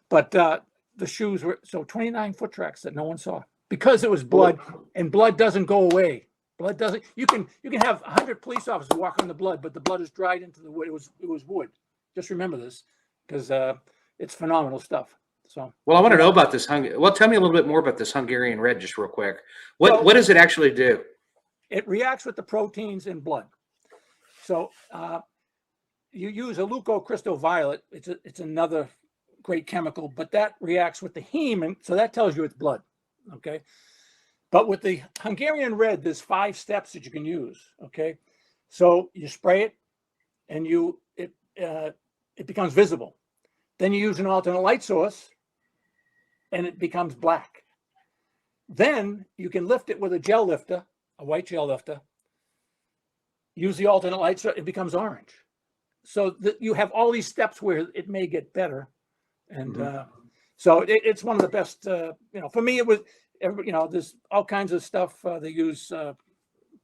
But the shoes were 29 foot tracks that no one saw because it was blood, and blood doesn't go away. Blood doesn't. You can have 100 police officers walk on the blood, but the blood is dried into the wood. It was wood. Just remember this because it's phenomenal stuff. So, well, I want to know about this. Well, tell me a little bit more about this Hungarian red, just real quick. What does it actually do? It reacts with the proteins in blood. So you use a leucocrystal-violet. It's another great chemical, but that reacts with the heme, and so that tells you it's blood. Okay, but with the Hungarian red, there's 5 steps that you can use. Okay, so you spray it, and it becomes visible. Then you use an alternate light source, and it becomes black. Then you can lift it with a gel lifter, a white gel lifter. Use the alternate light source, it becomes orange. So you have all these steps where it may get better, and so it's one of the best. For me, it was. There's all kinds of stuff. They use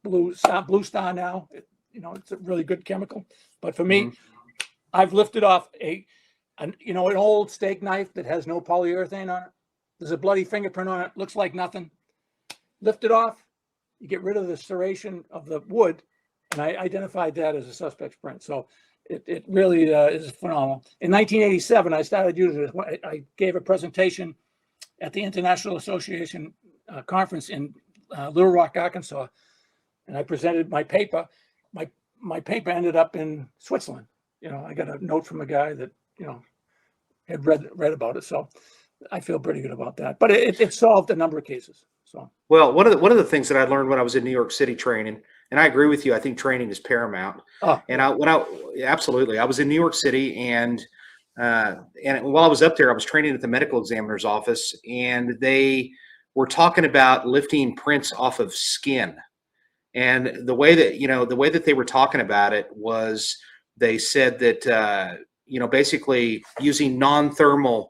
Blue Star now. It's a really good chemical. But for me, I've lifted off an old steak knife that has no polyurethane on it. There's a bloody fingerprint on it. Looks like nothing. Lift it off. You get rid of the serration of the wood, and I identified that as a suspect's print. So it really is phenomenal. In 1987, I started using it. I gave a presentation at the International Association conference in Little Rock, Arkansas, and I presented my paper. My paper ended up in Switzerland. I got a note from a guy that had read about it, so I feel pretty good about that. But it solved a number of cases. So well, one of the things that I learned when I was in New York City training, and I agree with you, I think training is paramount. Absolutely, I was in New York City, and while I was up there, I was training at the medical examiner's office, and they were talking about lifting prints off of skin. And the way that they were talking about it was they said that, basically using non-thermal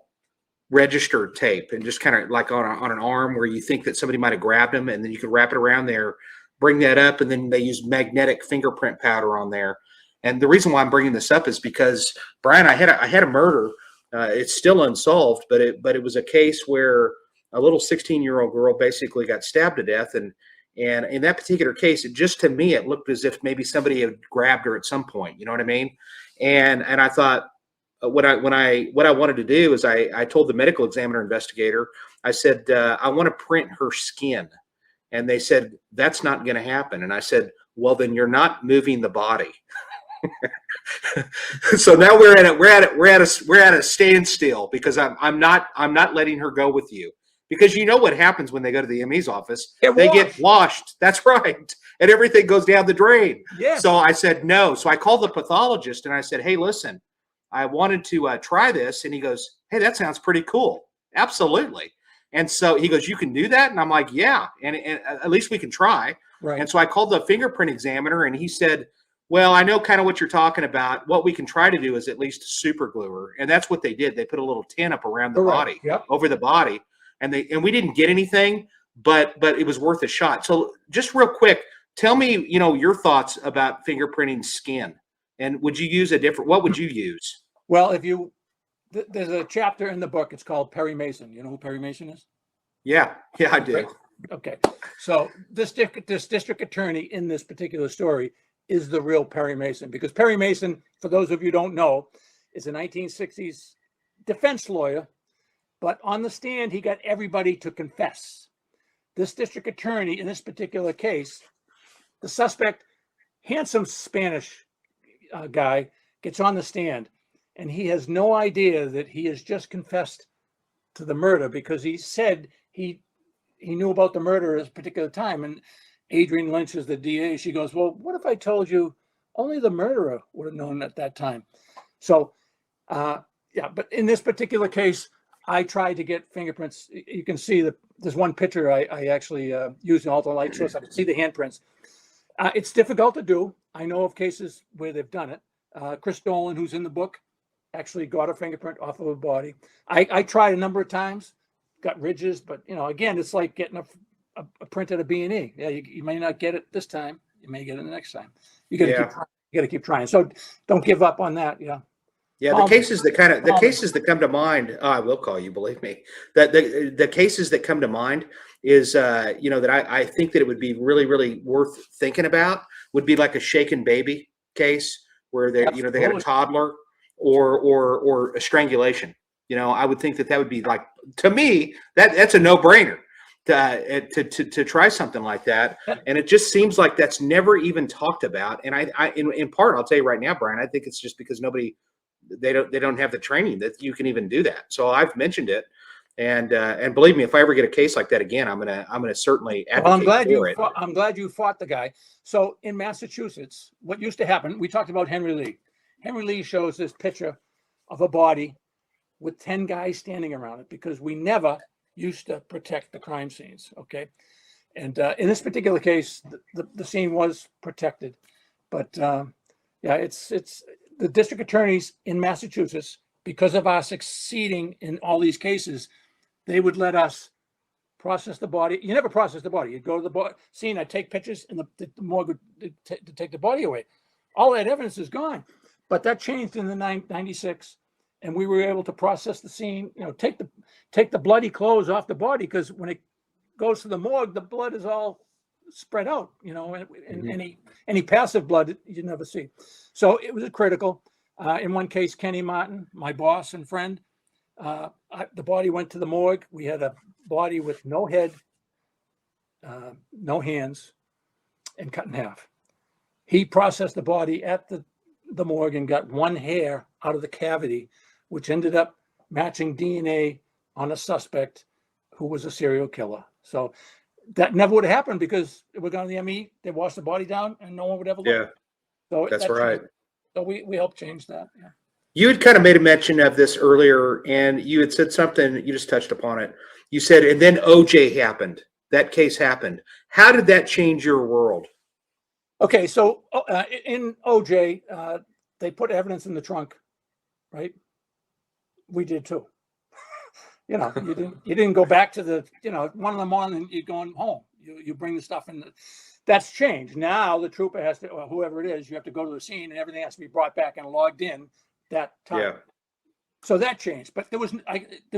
registered tape and just kind of like on an arm where you think that somebody might have grabbed them, and then you could wrap it around there, bring that up, and then they use magnetic fingerprint powder on there. And the reason why I'm bringing this up is because, Brian, I had a murder. It's still unsolved, but it was a case where a little 16-year-old girl basically got stabbed to death, and in that particular case, to me, it looked as if maybe somebody had grabbed her at some point. You know what I mean? And I thought what I wanted to do is I told the medical examiner investigator, I said I want to print her skin, and they said that's not going to happen. And I said, well, then you're not moving the body. So now we're at a standstill because I'm not letting her go with you, because you know what happens when they go to the ME's office. They get washed. That's right. And everything goes down the drain. Yes. So I said no. So I called the pathologist and I said, hey, listen, I wanted to try this. And he goes, hey, that sounds pretty cool. Absolutely. And so he goes, you can do that? And I'm like, yeah. And at least we can try. Right. And so I called the fingerprint examiner, and he said, well, I know kind of what you're talking about. What we can try to do is at least super glue her. And that's what they did. They put a little tin up around the body, over the body. And we didn't get anything, but it was worth a shot. So just real quick, tell me, your thoughts about fingerprinting skin. And would you use what would you use? Well, there's a chapter in the book. It's called Perry Mason. You know who Perry Mason is? Yeah, I do. Right. Okay. So this district attorney in this particular story is the real Perry Mason, because Perry Mason, for those of you who don't know, is a 1960s defense lawyer, but on the stand, he got everybody to confess. This district attorney in this particular case, the suspect, handsome Spanish guy, gets on the stand, and he has no idea that he has just confessed to the murder, because he said he knew about the murder at a particular time. And Adrienne Lynch is the DA. She goes, well, what if I told you only the murderer would have known at that time? So, yeah, but in this particular case, I tried to get fingerprints. You can see that there's one picture I actually used an alternate light source. I can see the handprints. It's difficult to do. I know of cases where they've done it. Chris Dolan, who's in the book, actually got a fingerprint off of a body. I tried a number of times, got ridges, but again, it's like getting a print at a B&E. Yeah, you may not get it this time. You may get it the next time. You got to keep trying. You got to keep trying. So don't give up on that. Yeah. Yeah, the cases that come to mind, I will call you, believe me. That the cases that come to mind is that I think that it would be really, really worth thinking about would be like a shaken baby case where they had a toddler or a strangulation. I would think that would be, like, to me, that's a no-brainer to try something like that. And it just seems like that's never even talked about. And I in part, I'll tell you right now, Brian, I think it's just because they don't have the training that you can even do that. So I've mentioned it, and believe me, if I ever get a case like that again, I'm gonna certainly advocate for it. I'm glad you fought the guy. So in Massachusetts, what used to happen, we talked about Henry Lee. Henry Lee shows this picture of a body with 10 guys standing around it, because we never used to protect the crime scenes. Okay. And in this particular case, the scene was protected, but yeah, it's the district attorneys in Massachusetts, because of our succeeding in all these cases, they would let us process the body. You never process the body. You'd go to the scene, I'd take pictures, and the morgue would to take the body away. All that evidence is gone. But that changed in the 96, and we were able to process the scene, take the bloody clothes off the body, because when it goes to the morgue, the blood is all spread out, and any passive blood you never see. So it was critical. In one case, Kenny Martin, my boss and friend, the body went to the morgue. We had a body with no head, no hands, and cut in half. He processed the body at the morgue and got one hair out of the cavity, which ended up matching DNA on a suspect who was a serial killer. So that never would have happened, because it would go to the ME, they washed the body down, and no one would ever look. Yeah, so that's right. So we helped change that. Yeah. You had kind of made a mention of this earlier, and you had said something, you just touched upon it. You said, and then OJ happened. That case happened. How did that change your world? Okay, so in OJ, they put evidence in the trunk, right? We did too. You didn't go back to the 1 in the morning, you're going home. You bring the stuff in. That's changed. Now the trooper has to, or whoever it is, you have to go to the scene, and everything has to be brought back and logged in that time. Yeah. So that changed, but there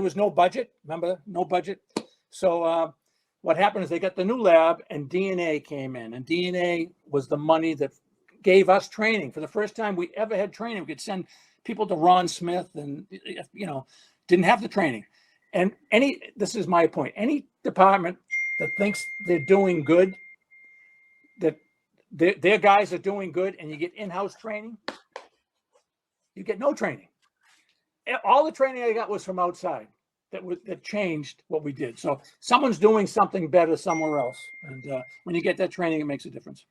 was no budget. Remember, no budget. So what happened is they got the new lab, and DNA came in, and DNA was the money that gave us training. For the first time we ever had training, we could send people to Ron Smith, and didn't have the training. And this is my point, any department that thinks they're doing good, that their guys are doing good, and you get in-house training, you get no training. All the training I got was from outside. That changed what we did. So someone's doing something better somewhere else, and when you get that training, it makes a difference.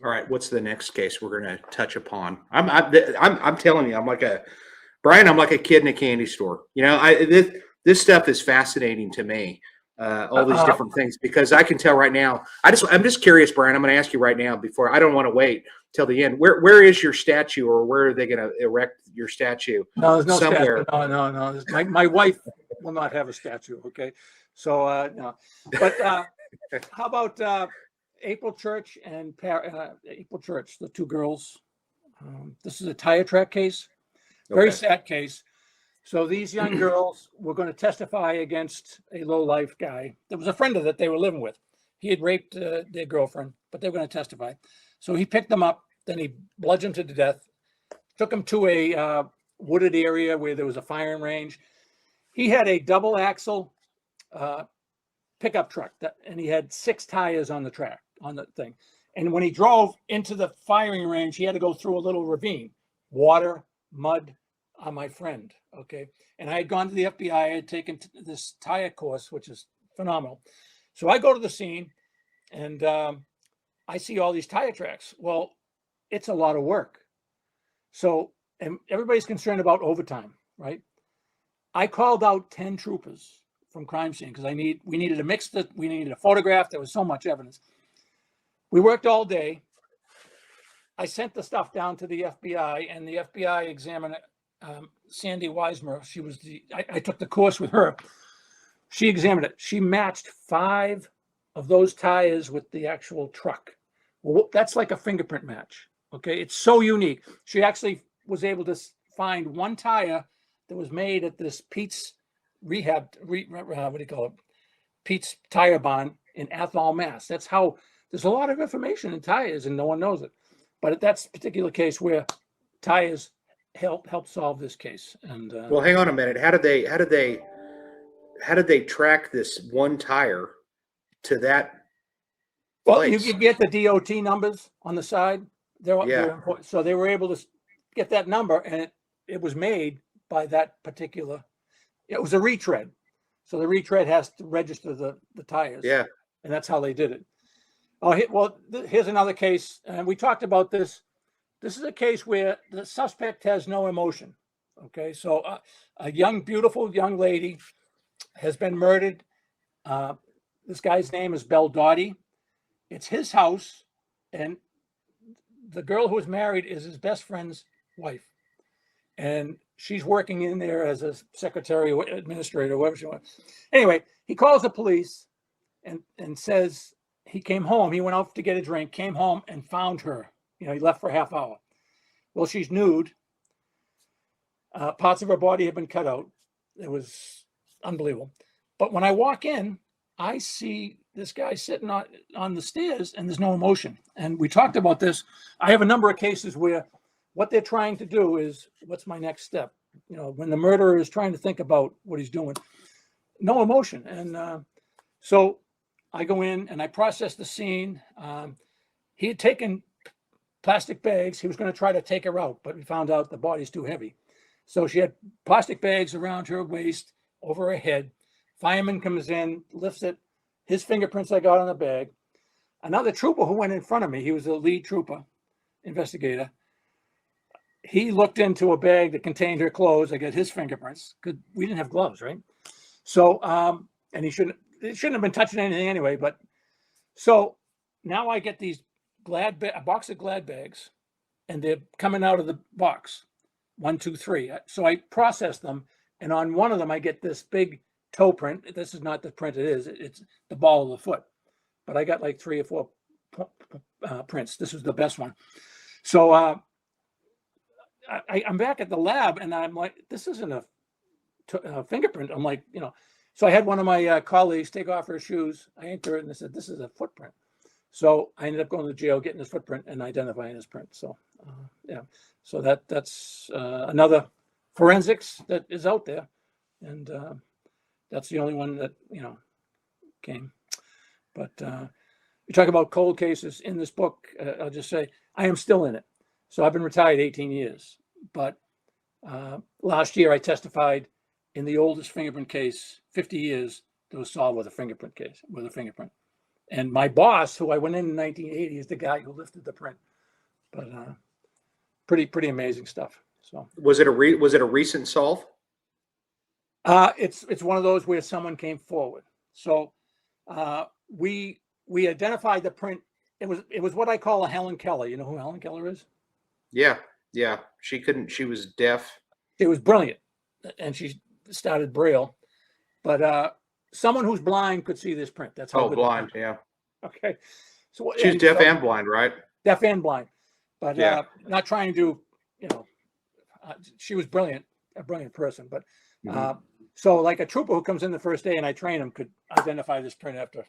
All right, what's the next case we're going to touch upon? I'm telling you, I'm like a kid in a candy store. This stuff is fascinating to me. All these different things, because I can tell right now. I'm just curious, Brian. I'm going to ask you right now, before, I don't want to wait till the end. Where is your statue, or where are they going to erect your statue? No, there's no statue. No. My wife will not have a statue. Okay, so no. But how about April Church and April Church, the two girls? This is a tire track case. Very sad case. So these young girls were going to testify against a low-life guy. There was a friend of that they were living with. He had raped their girlfriend, but they were going to testify. So he picked them up, then he bludgeoned them to death, took them to a wooded area where there was a firing range. He had a double axle pickup truck and he had 6 tires on the track, on the thing. And when he drove into the firing range, he had to go through a little ravine, water, mud, my friend. Okay. And I had gone to the FBI, I had taken this tire course, which is phenomenal. So I go to the scene and I see all these tire tracks. Well, it's a lot of work. So, and everybody's concerned about overtime, right? I called out 10 troopers from crime scene because we needed to mix we needed a photograph. There was so much evidence. We worked all day. I sent the stuff down to the FBI, and the FBI examiner, Sandy Weismer, I took the course with her. She examined it. She matched 5 of those tires with the actual truck. Well, that's like a fingerprint match. Okay. It's so unique. She actually was able to find one tire that was made at this Pete's Pete's Tire Barn in Athol, Mass. That's how there's a lot of information in tires and no one knows it. But that's a particular case where tires help solve this case. And well, hang on a minute. How did they track this one tire to that place? You get the DOT numbers on the side. They're important. So they were able to get that number, and it was made by that particular. It was a retread. So the retread has to register the tires. Yeah. And that's how they did it. Oh, well, here's another case. And we talked about this. This is a case where the suspect has no emotion. Okay. So a beautiful young lady has been murdered. This guy's name is Beldotti. It's his house. And the girl who was married is his best friend's wife. And she's working in there as a secretary or administrator, whatever she wants. Anyway, he calls the police and says he came home. He went out to get a drink, came home and found her. He left for a half hour. Well, she's nude. Parts of her body have been cut out. It was unbelievable. But when I walk in, I see this guy sitting on the stairs and there's no emotion. And we talked about this. I have a number of cases where what they're trying to do is, what's my next step? When the murderer is trying to think about what he's doing, no emotion. And so I go in and I process the scene. He had taken plastic bags. He was going to try to take her out, but we found out the body's too heavy. So she had plastic bags around her waist, over her head. Fireman comes in, lifts it. His fingerprints I got on the bag. Another trooper who went in front of me, he was the lead trooper, investigator. He looked into a bag that contained her clothes. I got his fingerprints because we didn't have gloves, right? So, and it shouldn't have been touching anything anyway. But so now I get these a box of Glad bags, and they're coming out of the box. 1, 2, 3. So I process them, and on one of them I get this big toe print. This is not the print it is. It's the ball of the foot. But I got like 3 or 4 prints. This was the best one. So I'm back at the lab and I'm like, this isn't a fingerprint. I'm like, so I had one of my colleagues take off her shoes. I inked her and they said, this is a footprint. So I ended up going to jail, getting his footprint and identifying his print. So so that's another forensics that is out there. And that's the only one that, came. But you talk about cold cases in this book. I'll just say I am still in it. So I've been retired 18 years, but last year I testified in the oldest fingerprint case, 50 years, that was solved with a fingerprint case, with a fingerprint. And my boss, who I went in 1980, is the guy who lifted the print. But pretty amazing stuff. So was it a recent solve? It's one of those where someone came forward. So we identified the print. It was what I call a Helen Keller. You know who Helen Keller is? Yeah. She was deaf. It was brilliant. And she started Braille. But someone who's blind could see this print. That's how. Oh, blind. Yeah. Okay. So she's deaf and blind, right? Deaf and blind. But not trying to, she was brilliant, a brilliant person. But so like a trooper who comes in the first day and I train him could identify this print after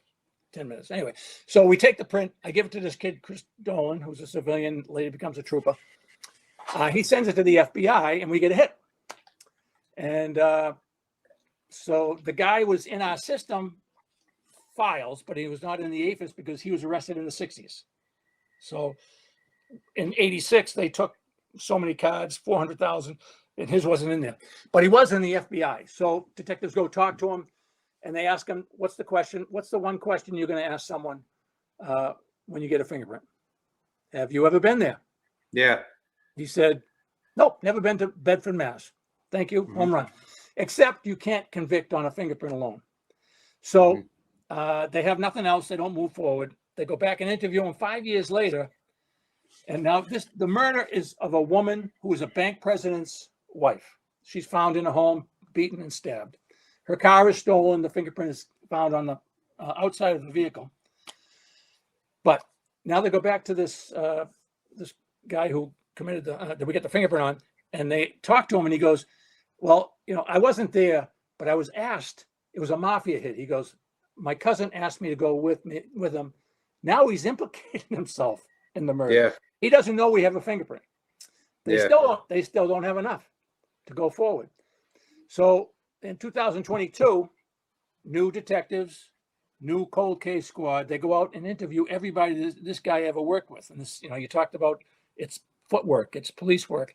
10 minutes. Anyway, so we take the print. I give it to this kid, Chris Dolan, who's a civilian, later becomes a trooper. He sends it to the FBI and we get a hit. And so the guy was in our system files, but he was not in the APHIS because he was arrested in the 60s. So in 86, they took so many cards, 400,000, and his wasn't in there. But he was in the FBI. So detectives go talk to him, and they ask him, what's the question? What's the one question you're going to ask someone when you get a fingerprint? Have you ever been there? Yeah. He said, nope, never been to Bedford, Mass. Thank you, home run. Except you can't convict on a fingerprint alone. So they have nothing else. They don't move forward. They go back and interview him 5 years later. And now the murder is of a woman who was a bank president's wife. She's found in a home, beaten and stabbed. Her car is stolen. The fingerprint is found on the outside of the vehicle. But now they go back to this this guy who committed that we get the fingerprint on, and they talk to him, and he goes, well, I wasn't there, but I was asked. It was a mafia hit. He goes, my cousin asked me to go with him. Now he's implicating himself in the murder. Yeah. He doesn't know we have a fingerprint. They still don't have enough to go forward. So in 2022, new detectives, new cold case squad, they go out and interview everybody this guy ever worked with. And this, you talked about it's footwork, it's police work.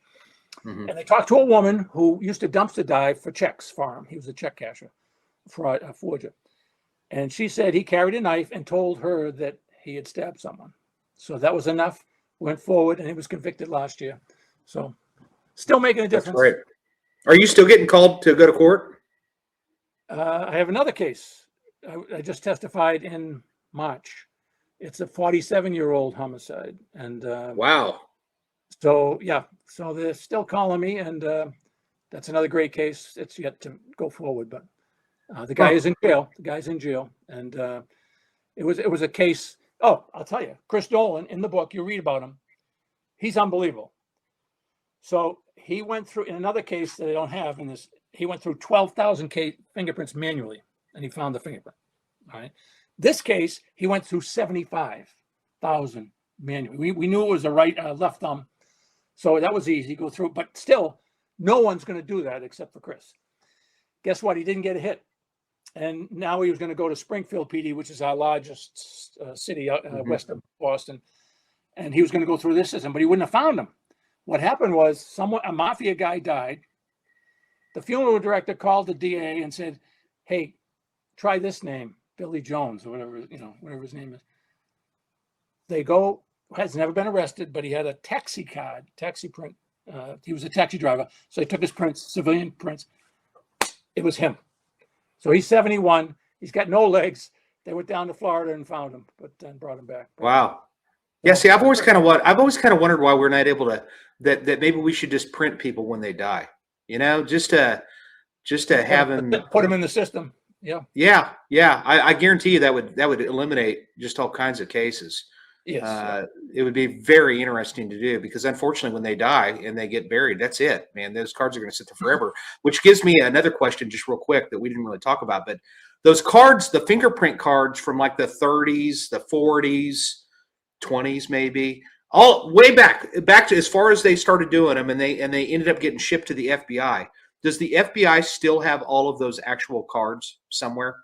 And they talked to a woman who used to dumpster dive for checks for him. He was a check casher, a forger. And she said he carried a knife and told her that he had stabbed someone. So that was enough. Went forward, and he was convicted last year. So still making a difference. That's great. Are you still getting called to go to court? I have another case. I just testified in March. It's a 47-year-old homicide. And wow. So, yeah. So they're still calling me, and that's another great case. It's yet to go forward, but the guy is in jail. The guy's in jail. And it was a case. Oh, I'll tell you, Chris Dolan, in the book, you read about him. He's unbelievable. So he went through, in another case that I don't have in this, he went through 12,000 fingerprints manually, and he found the fingerprint. All right. This case, he went through 75,000 manually. We knew it was a left thumb. So that was easy to go through, but still, no one's going to do that except for Chris. Guess what? He didn't get a hit. And now he was going to go to Springfield PD, which is our largest city west of Boston. And he was going to go through this system, but he wouldn't have found him. What happened was a mafia guy died. The funeral director called the DA and said, hey, try this name, Billy Jones, or whatever his name is. They go, has never been arrested, but he had a taxi print. He was a taxi driver. So they took his prints, civilian prints. It was him. So he's 71. He's got no legs. They went down to Florida and found him, but then brought him back. Wow. Yeah. See, I've always kind of wondered why we're not able to, that maybe we should just print people when they die, just to have them, put them in the system. Yeah. Yeah. Yeah. I guarantee you that would eliminate just all kinds of cases. Yes. It would be very interesting to do, because unfortunately when they die and they get buried, that's it, man. Those cards are going to sit there forever, which gives me another question just real quick that we didn't really talk about. But those cards, the fingerprint cards from like the 30s, the 40s, 20s, maybe all way back to as far as they started doing them, and they ended up getting shipped to the FBI. Does the FBI still have all of those actual cards somewhere?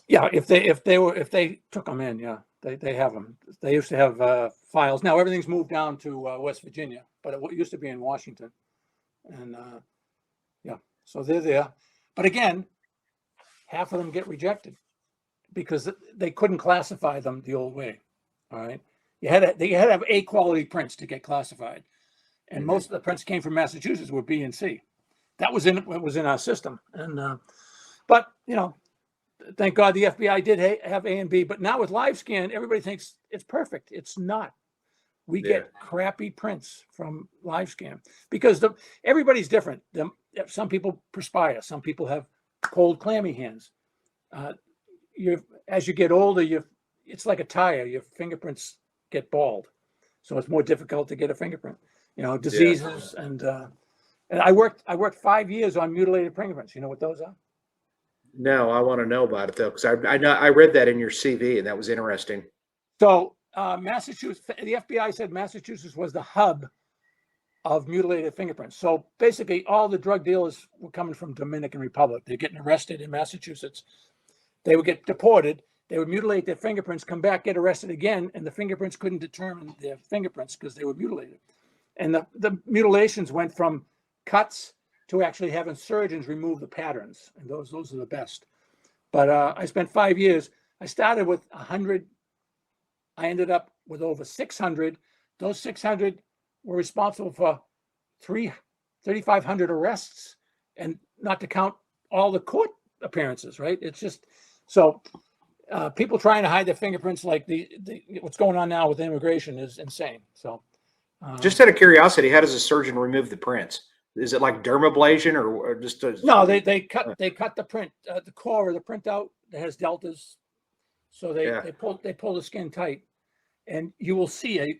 Yeah. If they took them in, yeah. They have them. They used to have files. Now everything's moved down to West Virginia, but it used to be in Washington. And yeah, so they're there. But again, half of them get rejected because they couldn't classify them the old way. All right, they had to have A quality prints to get classified, and most of the prints came from Massachusetts were B and C. That was in our system, and but thank God the FBI did have A and B, but now with live scan, everybody thinks it's perfect. It's not. We get crappy prints from live scan because everybody's different. Some people perspire. Some people have cold, clammy hands. As you get older, it's like a tire. Your fingerprints get bald, so it's more difficult to get a fingerprint. Diseases and I worked 5 years on mutilated fingerprints. You know what those are? No, I want to know about it though, because I know I read that in your CV, and that was interesting. So Massachusetts, the FBI said Massachusetts was the hub of mutilated fingerprints. So basically, all the drug dealers were coming from Dominican Republic. They're getting arrested in Massachusetts. They would get deported. They would mutilate their fingerprints, come back, get arrested again, and the fingerprints couldn't determine their fingerprints because they were mutilated. And the mutilations went from cuts to actually having surgeons remove the patterns, and those are the best. But I spent 5 years. I started with 100. I ended up with over 600. Those 600 were responsible for 3,500 arrests, and not to count all the court appearances, right? It's just so people trying to hide their fingerprints, like what's going on now with immigration, is insane. So, just out of curiosity, how does a surgeon remove the prints? Is it like dermablation or just no? They cut the print, the core of the print out that has deltas, so they pull the skin tight, and you will see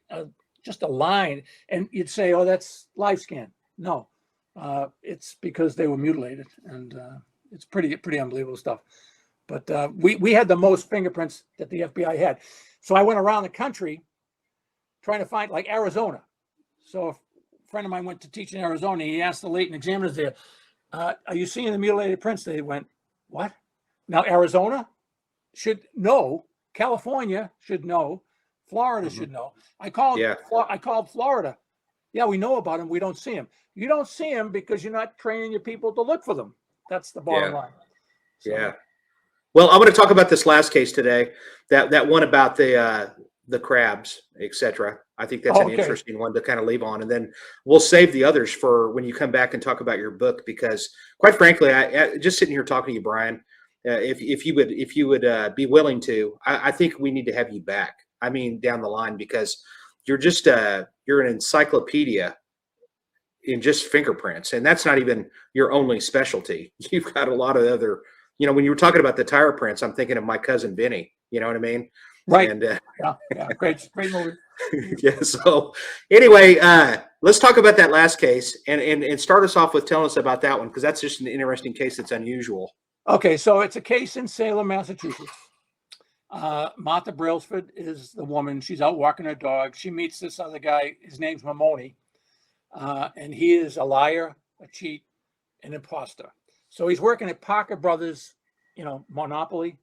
just a line, and you'd say, "Oh, that's live scan." No, it's because they were mutilated, and it's pretty unbelievable stuff. But we had the most fingerprints that the FBI had, so I went around the country trying to find, like Arizona. So a friend of mine went to teach in Arizona. He asked the latent examiners there, "Are you seeing the mutilated prints?" They went, "What?" Now Arizona should know. California should know. Florida should know. I called Florida. Yeah, we know about them. We don't see them. You don't see them because you're not training your people to look for them. That's the bottom line. So, yeah. Well, I'm going to talk about this last case today. That one about the crabs, etc. I think that's an interesting one to kind of leave on, and then we'll save the others for when you come back and talk about your book. Because, quite frankly, I just sitting here talking to you, Brian, if you would be willing to, I think we need to have you back. I mean, down the line, because you're just you're an encyclopedia in just fingerprints, and that's not even your only specialty. You've got a lot of other. You know, when you were talking about the tire prints, I'm thinking of my cousin Vinny. You know what I mean? Right. And yeah, great movie. Yeah. So anyway, let's talk about that last case and start us off with telling us about that one, because that's just an interesting case that's unusual. Okay, so it's a case in Salem, Massachusetts. Martha Brailsford is the woman. She's out walking her dog. She meets this other guy. His name's Mamoni, and he is a liar, a cheat, an imposter. So he's working at Parker Brothers, Monopoly.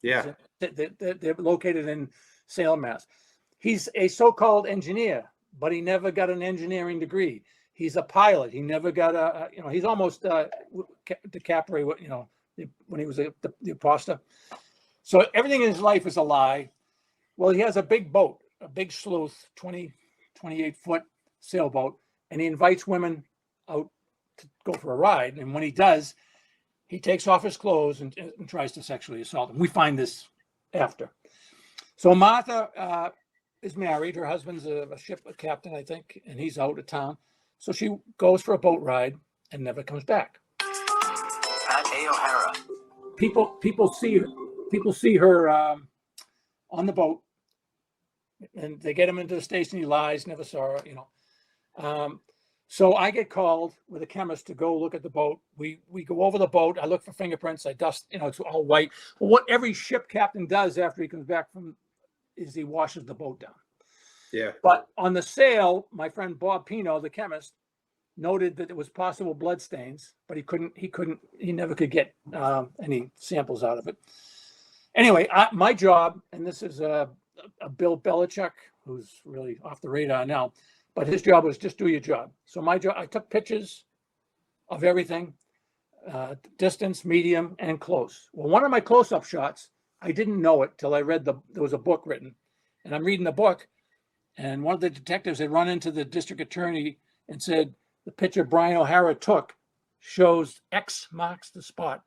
Yeah. They're located in Salem, Mass. He's a so-called engineer, but he never got an engineering degree. He's a pilot. He never got he's almost DiCaprio, when he was the imposter. So everything in his life is a lie. Well, he has a big boat, a big sleuth, 28-foot sailboat, and he invites women out to go for a ride. And when he does, he takes off his clothes and tries to sexually assault them. We find this after. So Martha is married. Her husband's a ship captain, I think, and he's out of town. So she goes for a boat ride and never comes back. At A. O'Hara. People see her on the boat, and they get him into the station. He lies, never saw her, So I get called with a chemist to go look at the boat. We go over the boat. I look for fingerprints. I dust, it's all white. Well, what every ship captain does after he comes back is he washes the boat down. Yeah. But on the sail, my friend Bob Pino, the chemist, noted that there was possible blood stains, but he never could get any samples out of it. Anyway, my job, and this is a Bill Belichick, who's really off the radar now, but his job was just do your job. So my job, I took pictures of everything, distance, medium, and close. Well, one of my close-up shots, I didn't know it till I read there was a book written, and I'm reading the book, and one of the detectives had run into the district attorney and said, the picture Brian O'Hara took shows X marks the spot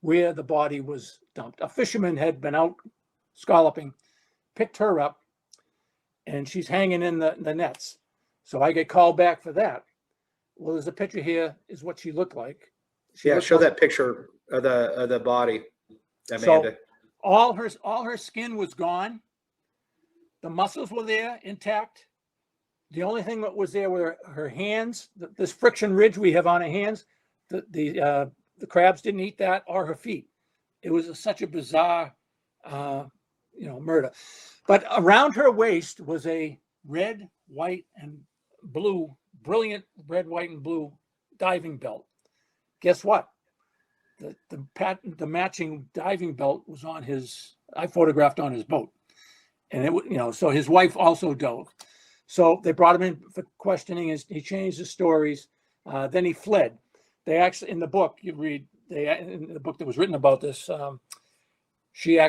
where the body was dumped. A fisherman had been out scalloping, picked her up, and she's hanging in the nets. So I get called back for that. Well, there's a picture here, is what she looked like. Show that picture of the body, Amanda. So all her skin was gone. The muscles were there, intact. The only thing that was there were her hands. This friction ridge we have on her hands. The crabs didn't eat that, or her feet. It was such a bizarre, murder. But around her waist was a red, white, and brilliant red, white, and blue diving belt. Guess what? The matching diving belt was on I photographed on his boat. And so his wife also dove. So they brought him in for questioning. He changed his stories. Then he fled. They actually, in the book, you read, in the book that was written about this, they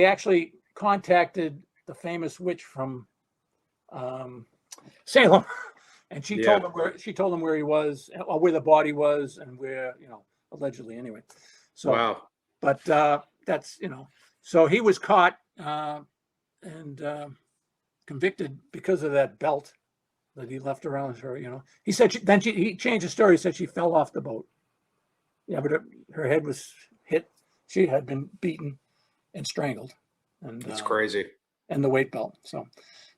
actually contacted the famous witch from Salem, and she told them where he was, or where the body was, and where, allegedly anyway. So, Wow. but that's, so he was caught and convicted because of that belt that he left around her. He said he changed the story. He said she fell off the boat. Yeah, but her head was hit. She had been beaten and strangled. And That's crazy. And the weight belt. So,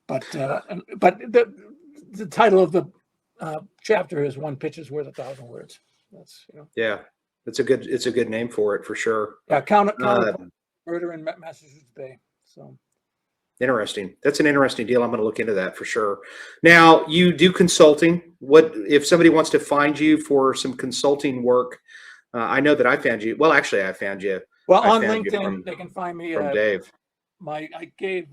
but the title of the chapter is "One Picture's Worth 1,000 Words." That's Yeah, it's a good name for it, for sure. Yeah, murder in Massachusetts Bay. So interesting. That's an interesting deal. I'm going to look into that for sure. Now, you do consulting. What if somebody wants to find you for some consulting work? I know that I found you. Well, actually, I found you. Well, on LinkedIn, they can find me from Dave. I gave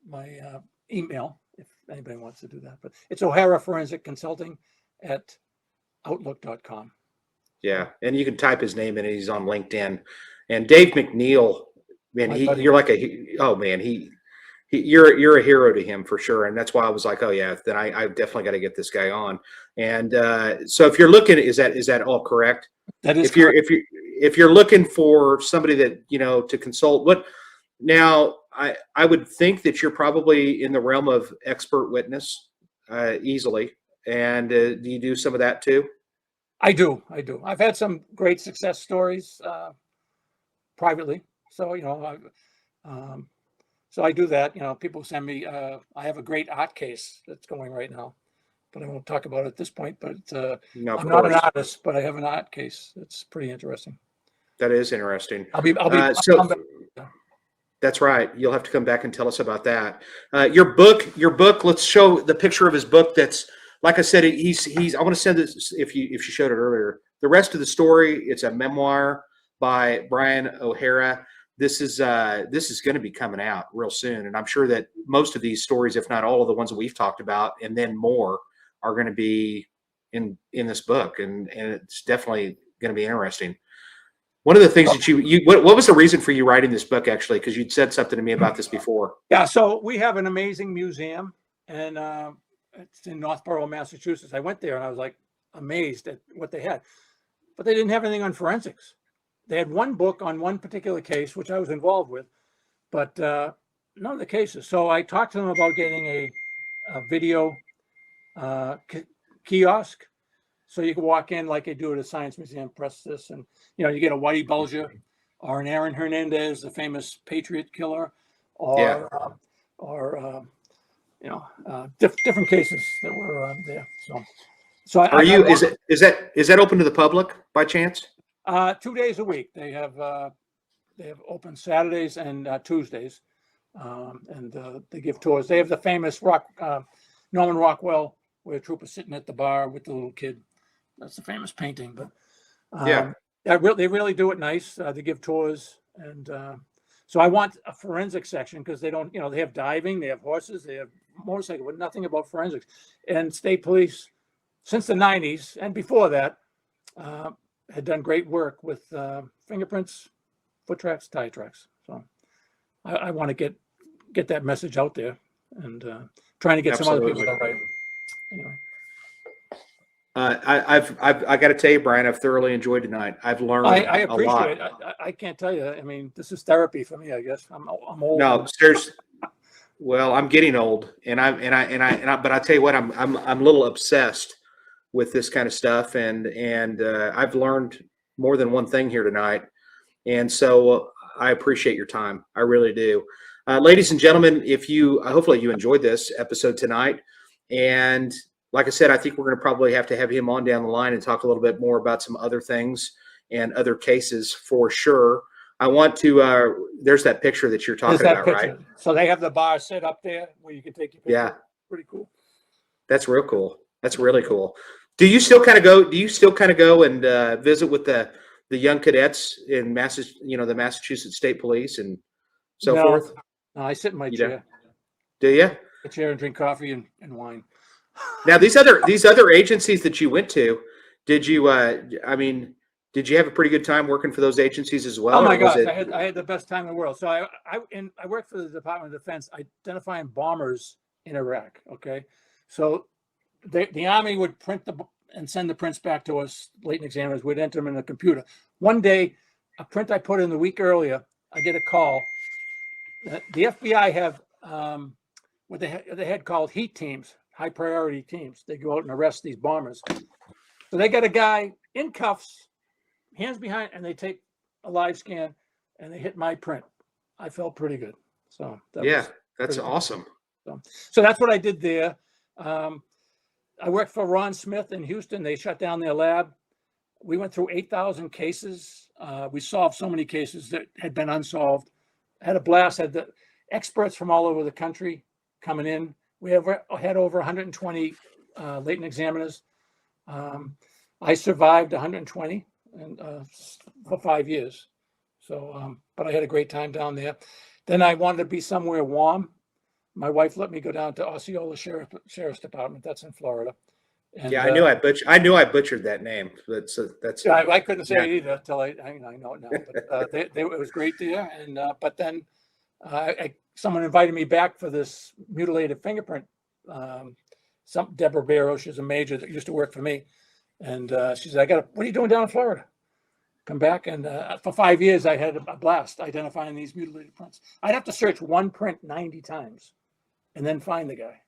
my email if anybody wants to do that, but it's O'Hara Forensic Consulting at outlook.com. Yeah, and you can type his name in, and he's on LinkedIn. And Dave McNeil, man, you're like you're a hero to him for sure. And that's why I was like, oh yeah, then I definitely got to get this guy on. And so if you're looking, is that all correct? That is correct. If you're looking for somebody that to consult, I would think that you're probably in the realm of expert witness easily. And do you do some of that too? I do. I've had some great success stories privately. So, so I do that. People send me, I have a great art case that's going right now, but I won't talk about it at this point. But I'm not an artist, but I have an art case. It's pretty interesting. That is interesting. So that's right. You'll have to come back and tell us about that. Your book, let's show the picture of his book. That's, like I said, I want to send this, if you showed it earlier, the rest of the story, it's a memoir by Brian O'Hara. This is going to be coming out real soon. And I'm sure that most of these stories, if not all of the ones that we've talked about, and then more, are going to be in this book. And it's definitely going to be interesting. One of the things that what was the reason for you writing this book, actually? Because you'd said something to me about this before. Yeah. So we have an amazing museum, and it's in Northborough, Massachusetts. I went there and I was like amazed at what they had, but they didn't have anything on forensics. They had one book on one particular case, which I was involved with, but none of the cases. So I talked to them about getting a video kiosk, so you can walk in like they do at a science museum, press this, and you get a Whitey Bulger or an Aaron Hernandez, the famous Patriot killer, or different cases that were there. So are you? Is that open to the public by chance? 2 days a week. They have open Saturdays and Tuesdays, and they give tours. They have the famous Norman Rockwell, where a trooper sitting at the bar with the little kid. That's the famous painting. But they really do it nice. They give tours, and so I want a forensic section because they don't. They have diving, they have horses, they have motorcycle, but nothing about forensics. And state police, since the 90s and before that, had done great work with fingerprints, foot tracks, tire tracks. So I want to get that message out there, and trying to get some other people to write. Anyway. I got to tell you, Brian, I've thoroughly enjoyed tonight. I've learned I a lot. appreciate it. I can't tell you. I mean, this is therapy for me, I guess. I'm old. No, seriously. Well, I'm getting old, but I tell you what, I'm a little obsessed with this kind of stuff, and I've learned more than one thing here tonight, and so I appreciate your time. I really do. Ladies and gentlemen, hopefully you enjoyed this episode tonight, and like I said, I think we're going to probably have to have him on down the line and talk a little bit more about some other things and other cases for sure. I want to, there's that picture that you're talking about, right? So they have the bar set up there where you can take your picture. Yeah. Pretty cool. That's real cool. That's really cool. Do you still kind of go? Do you still kind of go and visit with the young cadets in the Massachusetts State Police and so No, forth? no, I sit in my You don't? chair, Do you? a chair, and drink coffee and wine. Now these other agencies that you went to, did you? Did you have a pretty good time working for those agencies as well? Oh my or was gosh, it? I had the best time in the world. So I worked for the Department of Defense identifying bombers in Iraq. Okay, so the Army would print and send the prints back to us. Latent examiners would enter them in the computer. One day, a print I put in the week earlier, I get a call. The FBI have what they had called heat teams, high priority teams. They go out and arrest these bombers. So they got a guy in cuffs, hands behind, and they take a live scan and they hit my print. I felt pretty good. So that's awesome. So that's what I did there. I worked for Ron Smith in Houston. They shut down their lab. We went through 8,000 cases. We solved so many cases that had been unsolved. Had a blast. Had the experts from all over the country coming in. We had over 120 latent examiners. I survived 120 for 5 years. So, but I had a great time down there. Then I wanted to be somewhere warm. My wife let me go down to Osceola Sheriff's Department. That's in Florida. And, I knew I butchered that name. That's I couldn't say it either until I know it now. But it was great there. And but then someone invited me back for this mutilated fingerprint. Deborah Barrow, she's a major that used to work for me, and she said, what are you doing down in Florida? Come back. And for 5 years, I had a blast identifying these mutilated prints. I'd have to search one print 90 times and then find the guy.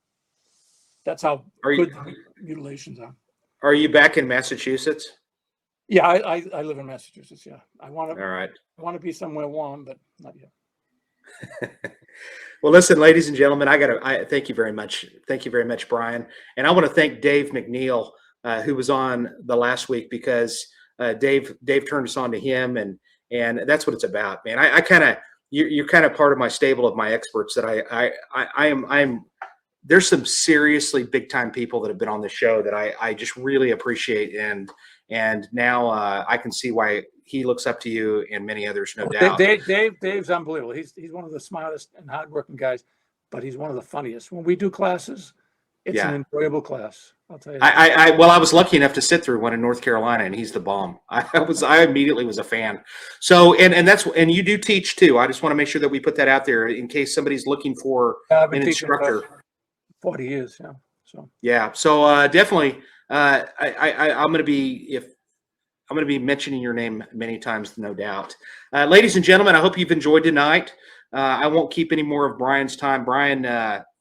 That's how good the mutilations are. Are you back in Massachusetts? Yeah, I live in Massachusetts. Yeah, I want to be somewhere warm, but not yet. Well, listen, ladies and gentlemen, I thank you very much. Thank you very much, Brian. And I want to thank Dave McNeil, who was on the last week, because Dave turned us on to him, and that's what it's about, man. You're kind of part of my stable of my experts that I'm. There's some seriously big time people that have been on the show that I just really appreciate, and now I can see why he looks up to you and many others, no doubt. Dave's unbelievable. He's one of the smartest and hardworking guys, but he's one of the funniest. When we do classes, it's an enjoyable class. I'll tell you. I was lucky enough to sit through one in North Carolina, and he's the bomb. I immediately was a fan. So and you do teach too. I just want to make sure that we put that out there in case somebody's looking for an instructor. For 40 years, yeah. So definitely, I'm going to be mentioning your name many times, no doubt. Ladies and gentlemen, I hope you've enjoyed tonight. I won't keep any more of Brian's time. Brian,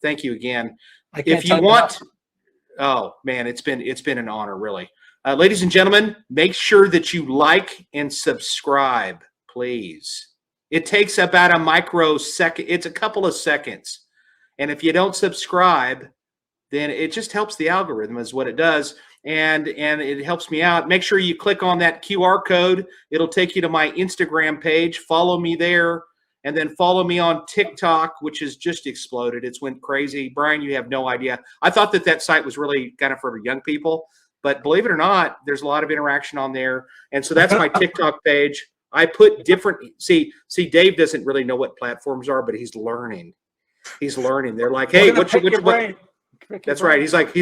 thank you again. If you want, oh man, it's been an honor, really. Ladies and gentlemen, make sure that you like and subscribe, please. It takes about a microsecond. It's a couple of seconds. And if you don't subscribe, then it just helps the algorithm is what it does. And it helps me out. Make sure you click on that QR code. It'll take you to my Instagram page. Follow me there. And then follow me on TikTok, which has just exploded. It's went crazy. Brian, you have no idea. I thought that site was really kind of for young people. But believe it or not, there's a lot of interaction on there. And so that's my TikTok page. I put different – see, Dave doesn't really know what platforms are, but he's learning. He's learning. They're like, hey, what? That's right. He's like,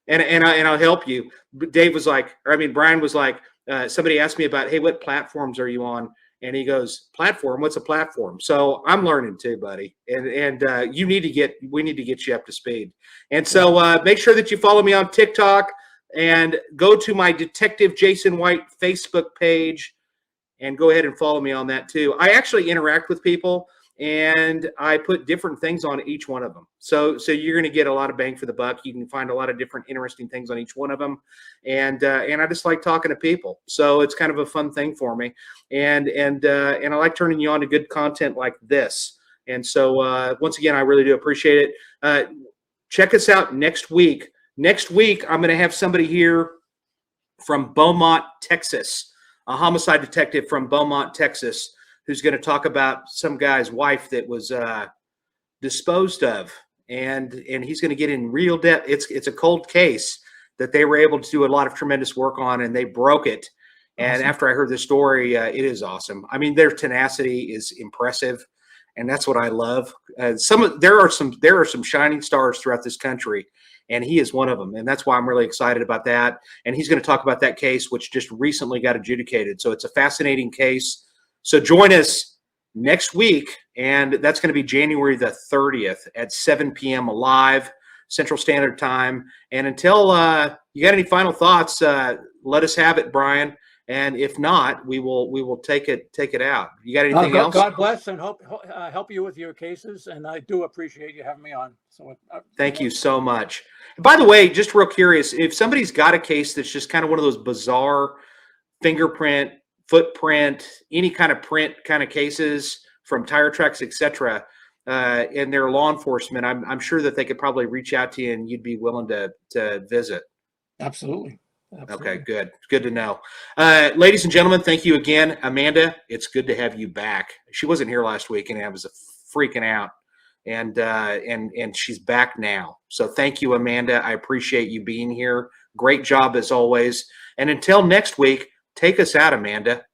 and I'll help you. But Dave was like, Brian was like, somebody asked me about, hey, what platforms are you on? And he goes, platform? What's a platform? So I'm learning too, buddy. And we need to get you up to speed. And so make sure that you follow me on TikTok and go to my Detective Jason White Facebook page and go ahead and follow me on that too. I actually interact with people. And I put different things on each one of them. So you're going to get a lot of bang for the buck. You can find a lot of different interesting things on each one of them. And I just like talking to people. So it's kind of a fun thing for me. And I like turning you on to good content like this. And so once again, I really do appreciate it. Check us out next week. Next week, I'm going to have somebody here from Beaumont, Texas, a homicide detective from Beaumont, Texas, who's going to talk about some guy's wife that was disposed of and he's going to get in real depth. It's a cold case that they were able to do a lot of tremendous work on, and they broke it. And Awesome. after I heard the story, it is awesome. I mean, their tenacity is impressive, and that's what I love. There are some shining stars throughout this country, and he is one of them. And that's why I'm really excited about that. And he's going to talk about that case, which just recently got adjudicated. So it's a fascinating case. So join us next week, and that's going to be January the 30th at 7 p.m. live Central Standard Time. And until you got any final thoughts, let us have it, Brian. And if not, we will take it out. You got anything else? God bless and help you with your cases. And I do appreciate you having me on. So Thank you so much. By the way, just real curious, if somebody's got a case that's just kind of one of those bizarre fingerprint, footprint, any kind of print kind of cases from tire tracks, etc., and they're law enforcement, I'm sure that they could probably reach out to you and you'd be willing to visit. Absolutely. Okay, good. Good to know. Ladies and gentlemen, thank you again. Amanda, it's good to have you back. She wasn't here last week and I was freaking out. And she's back now. So thank you, Amanda. I appreciate you being here. Great job as always. And until next week, take us out, Amanda.